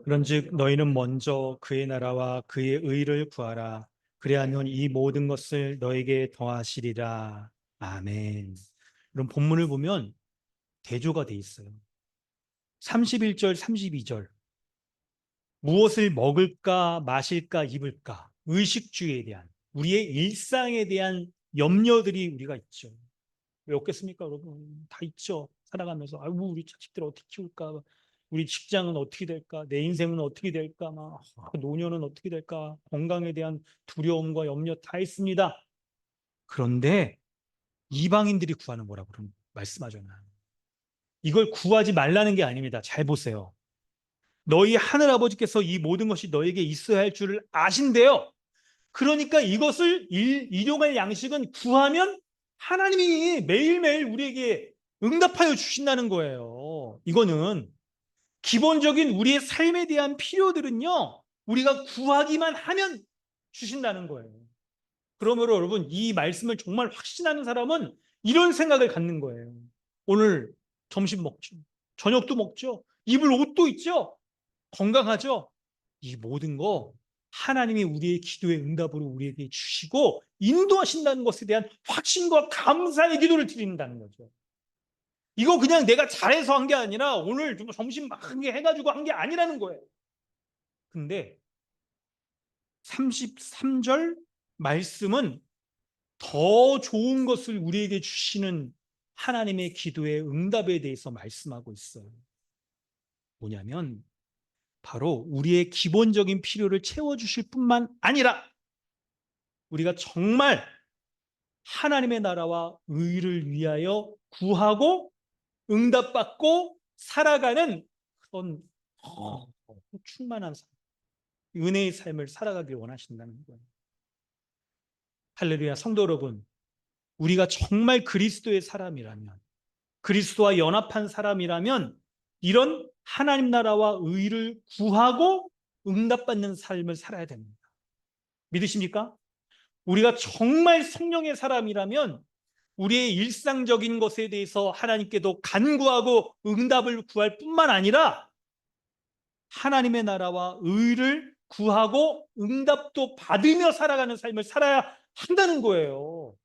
그런즉 너희는 먼저 그의 나라와 그의 의를 구하라. 그리하면 이 모든 것을 너에게 더하시리라. 아멘. 그럼 본문을 보면 대조가 돼 있어요. 31절, 32절. 무엇을 먹을까, 마실까, 입을까? 의식주에 대한 우리의 일상에 대한 염려들이 우리가 있죠. 왜 없겠습니까, 여러분? 다 있죠. 살아가면서 아이고 우리 자식들 어떻게 키울까? 우리 직장은 어떻게 될까? 내 인생은 어떻게 될까? 노년은 어떻게 될까? 건강에 대한 두려움과 염려 다 있습니다. 그런데 이방인들이 구하는 거라고 말씀하잖아요. 이걸 구하지 말라는 게 아닙니다. 잘 보세요. 너희 하늘 아버지께서 이 모든 것이 너에게 있어야 할 줄을 아신대요. 그러니까 이것을 일용할 양식은 구하면 하나님이 매일매일 우리에게 응답하여 주신다는 거예요. 이거는 기본적인 우리의 삶에 대한 필요들은요, 우리가 구하기만 하면 주신다는 거예요. 그러므로 여러분, 이 말씀을 정말 확신하는 사람은 이런 생각을 갖는 거예요. 오늘 점심 먹죠. 저녁도 먹죠. 입을 옷도 있죠. 건강하죠. 이 모든 거 하나님이 우리의 기도의 응답으로 우리에게 주시고 인도하신다는 것에 대한 확신과 감사의 기도를 드린다는 거죠. 이거 그냥 내가 잘해서 한 게 아니라 오늘 좀 점심 막 해가지고 한 게 아니라는 거예요. 근데 33절 말씀은 더 좋은 것을 우리에게 주시는 하나님의 기도의 응답에 대해서 말씀하고 있어요. 뭐냐면 바로 우리의 기본적인 필요를 채워주실 뿐만 아니라 우리가 정말 하나님의 나라와 의를 위하여 구하고 응답받고 살아가는 그런 충만한 삶, 은혜의 삶을 살아가길 원하신다는 거예요. 할렐루야. 성도 여러분, 우리가 정말 그리스도의 사람이라면 그리스도와 연합한 사람이라면 이런 하나님 나라와 의를 구하고 응답받는 삶을 살아야 됩니다. 믿으십니까? 우리가 정말 성령의 사람이라면 우리의 일상적인 것에 대해서 하나님께도 간구하고 응답을 구할 뿐만 아니라 하나님의 나라와 의를 구하고 응답도 받으며 살아가는 삶을 살아야 한다는 거예요.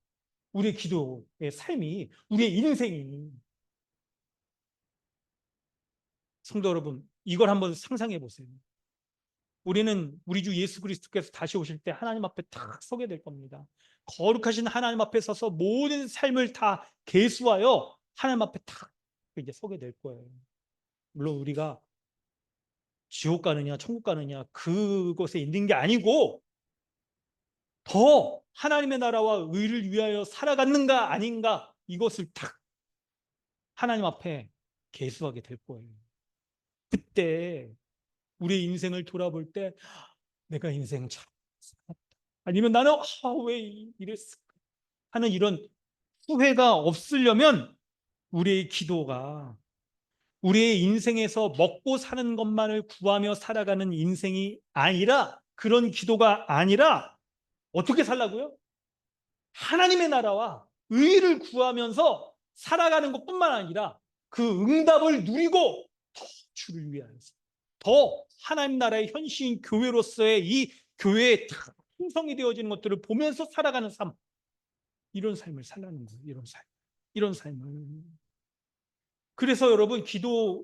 우리의 기도의 삶이, 우리의 인생이. 성도 여러분, 이걸 한번 상상해 보세요. 우리는 우리 주 예수 그리스도께서 다시 오실 때 하나님 앞에 탁 서게 될 겁니다. 거룩하신 하나님 앞에 서서 모든 삶을 다 계수하여 하나님 앞에 탁 이제 서게 될 거예요. 물론 우리가 지옥 가느냐 천국 가느냐 그것에 있는 게 아니고 더 하나님의 나라와 의를 위하여 살아갔는가 아닌가, 이것을 딱 하나님 앞에 계수하게 될 거예요. 그때 우리의 인생을 돌아볼 때 내가 인생 참 살았다, 아니면 나는 왜 이랬을까 하는 이런 후회가 없으려면 우리의 기도가 우리의 인생에서 먹고 사는 것만을 구하며 살아가는 인생이 아니라, 그런 기도가 아니라 어떻게 살라고요? 하나님의 나라와 의를 구하면서 살아가는 것뿐만 아니라 그 응답을 누리고 더 주를 위하여서, 더 하나님 나라의 현시인 교회로서의 이 교회의 형성이 되어지는 것들을 보면서 살아가는 삶, 이런 삶을 살라는 거예요. 이런 삶을. 그래서 여러분, 기도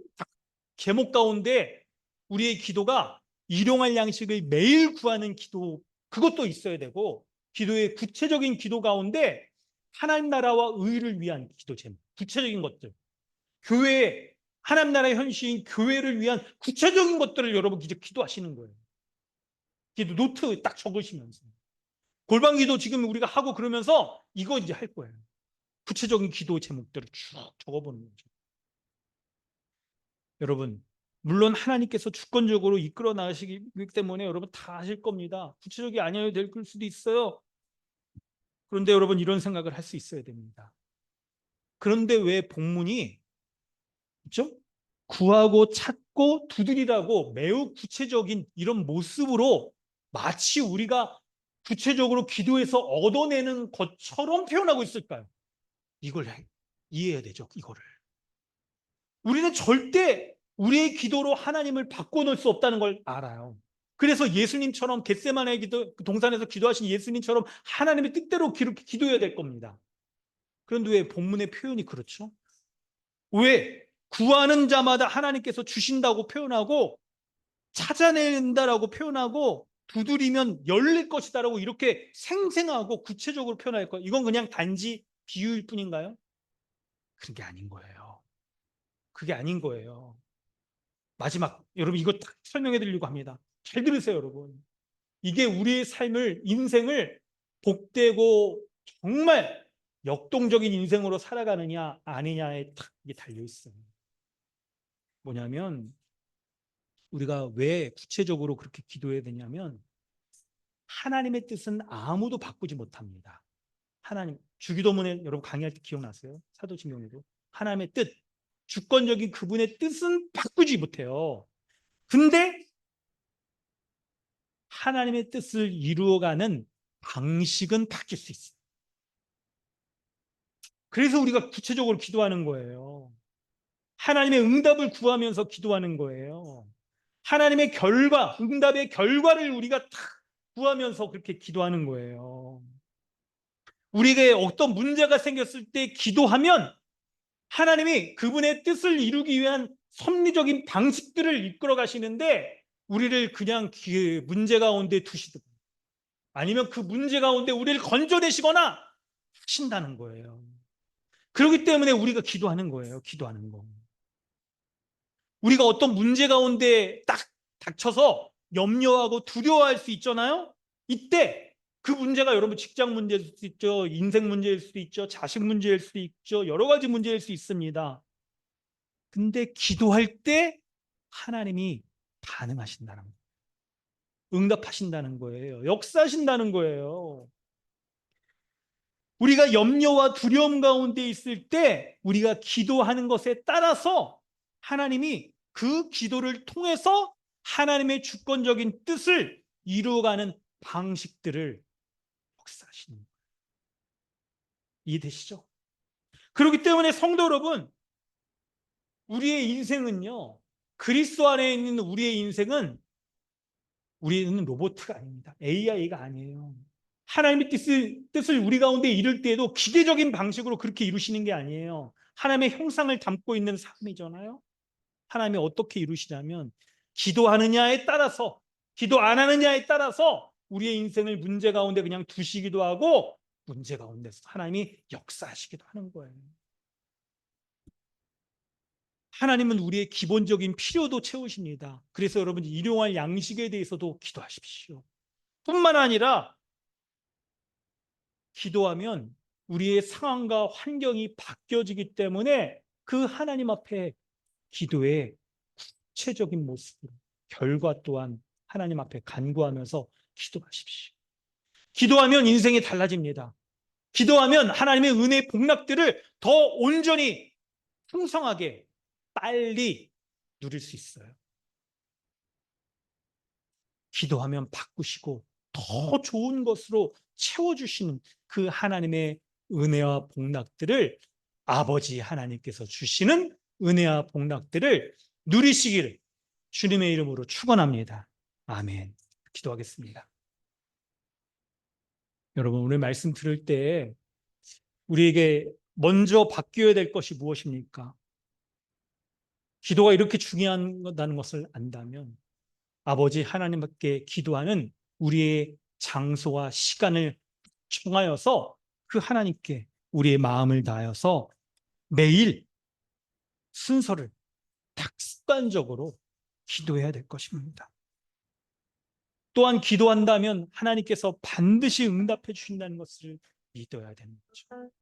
제목 가운데 우리의 기도가 일용할 양식을 매일 구하는 기도, 그것도 있어야 되고, 기도의 구체적인 기도 가운데 하나님 나라와 의를 위한 기도 제목, 구체적인 것들, 교회, 하나님 나라의 현시인 교회를 위한 구체적인 것들을 여러분 이제 기도하시는 거예요. 기도 노트 딱 적으시면서 골방 기도 지금 우리가 하고 그러면서 이거 이제 할 거예요. 구체적인 기도 제목들을 쭉 적어보는 거죠. 여러분, 물론 하나님께서 주권적으로 이끌어 나가시기 때문에 여러분 다 하실 겁니다. 구체적이 아니어야 될 수도 있어요. 그런데 여러분, 이런 생각을 할 수 있어야 됩니다. 그런데 왜 본문이, 그렇죠? 구하고 찾고 두드리라고 매우 구체적인 이런 모습으로 마치 우리가 구체적으로 기도해서 얻어내는 것처럼 표현하고 있을까요? 이걸 이해해야 되죠, 이거를. 우리는 절대 우리의 기도로 하나님을 바꿔놓을 수 없다는 걸 알아요. 그래서 예수님처럼 겟세마네 동산에서 기도하신 예수님처럼 하나님의 뜻대로 기도해야 될 겁니다. 그런데 왜 본문의 표현이 그렇죠? 왜 구하는 자마다 하나님께서 주신다고 표현하고, 찾아낸다라고 표현하고, 두드리면 열릴 것이다라고 이렇게 생생하고 구체적으로 표현할 거예요? 이건 그냥 단지 비유일 뿐인가요? 그런 게 아닌 거예요. 그게 아닌 거예요. 마지막, 여러분 이거 딱 설명해 드리려고 합니다. 잘 들으세요, 여러분. 이게 우리의 삶을, 인생을 복되고 정말 역동적인 인생으로 살아가느냐 아니냐에 딱 이게 달려 있어요. 뭐냐면, 우리가 왜 구체적으로 그렇게 기도해야 되냐면, 하나님의 뜻은 아무도 바꾸지 못합니다. 하나님, 주기도문에 여러분 강의할 때 기억나세요? 사도신경에도 하나님의 뜻, 주권적인 그분의 뜻은 바꾸지 못해요. 근데 하나님의 뜻을 이루어가는 방식은 바뀔 수 있어요. 그래서 우리가 구체적으로 기도하는 거예요. 하나님의 응답을 구하면서 기도하는 거예요. 하나님의 결과, 응답의 결과를 우리가 다 구하면서 그렇게 기도하는 거예요. 우리에게 어떤 문제가 생겼을 때 기도하면 하나님이 그분의 뜻을 이루기 위한 섭리적인 방식들을 이끌어 가시는데, 우리를 그냥 그 문제 가운데 두시든 아니면 그 문제 가운데 우리를 건져내시거나 하신다는 거예요. 그렇기 때문에 우리가 기도하는 거예요. 기도하는 거. 우리가 어떤 문제 가운데 딱 닥쳐서 염려하고 두려워할 수 있잖아요. 이때 그 문제가 여러분 직장 문제일 수도 있죠. 인생 문제일 수도 있죠. 자식 문제일 수도 있죠. 여러 가지 문제일 수 있습니다. 근데 기도할 때 하나님이 반응하신다는 거예요. 응답하신다는 거예요. 역사하신다는 거예요. 우리가 염려와 두려움 가운데 있을 때 우리가 기도하는 것에 따라서 하나님이 그 기도를 통해서 하나님의 주권적인 뜻을 이루어가는 방식들을 역사하시는 거예요. 이해되시죠? 그렇기 때문에 성도 여러분, 우리의 인생은요, 그리스도 안에 있는 우리의 인생은, 우리는 로봇가 아닙니다. AI가 아니에요. 하나님의 뜻을 우리 가운데 이룰 때에도 기계적인 방식으로 그렇게 이루시는 게 아니에요. 하나님의 형상을 담고 있는 삶이잖아요. 하나님이 어떻게 이루시냐면, 기도하느냐에 따라서, 기도 안 하느냐에 따라서 우리의 인생을 문제 가운데 그냥 두시기도 하고, 문제 가운데서 하나님이 역사하시기도 하는 거예요. 하나님은 우리의 기본적인 필요도 채우십니다. 그래서 여러분, 일용할 양식에 대해서도 기도하십시오. 뿐만 아니라 기도하면 우리의 상황과 환경이 바뀌어지기 때문에 그 하나님 앞에 기도의 구체적인 모습으로 결과 또한 하나님 앞에 간구하면서 기도하십시오. 기도하면 인생이 달라집니다. 기도하면 하나님의 은혜의 복락들을 더 온전히 풍성하게 빨리 누릴 수 있어요. 기도하면 바꾸시고 더 좋은 것으로 채워주시는 그 하나님의 은혜와 복락들을 아버지 하나님께서 주시는 은혜와 복락들을 누리시기를 주님의 이름으로 축원합니다. 아멘. 기도하겠습니다. 여러분, 오늘 말씀 들을 때 우리에게 먼저 바뀌어야 될 것이 무엇입니까? 기도가 이렇게 중요하다는 것을 안다면 아버지 하나님께 기도하는 우리의 장소와 시간을 정하여서 그 하나님께 우리의 마음을 다하여서 매일 순서를 딱 습관적으로 기도해야 될 것입니다. 또한 기도한다면 하나님께서 반드시 응답해 주신다는 것을 믿어야 되는 거죠.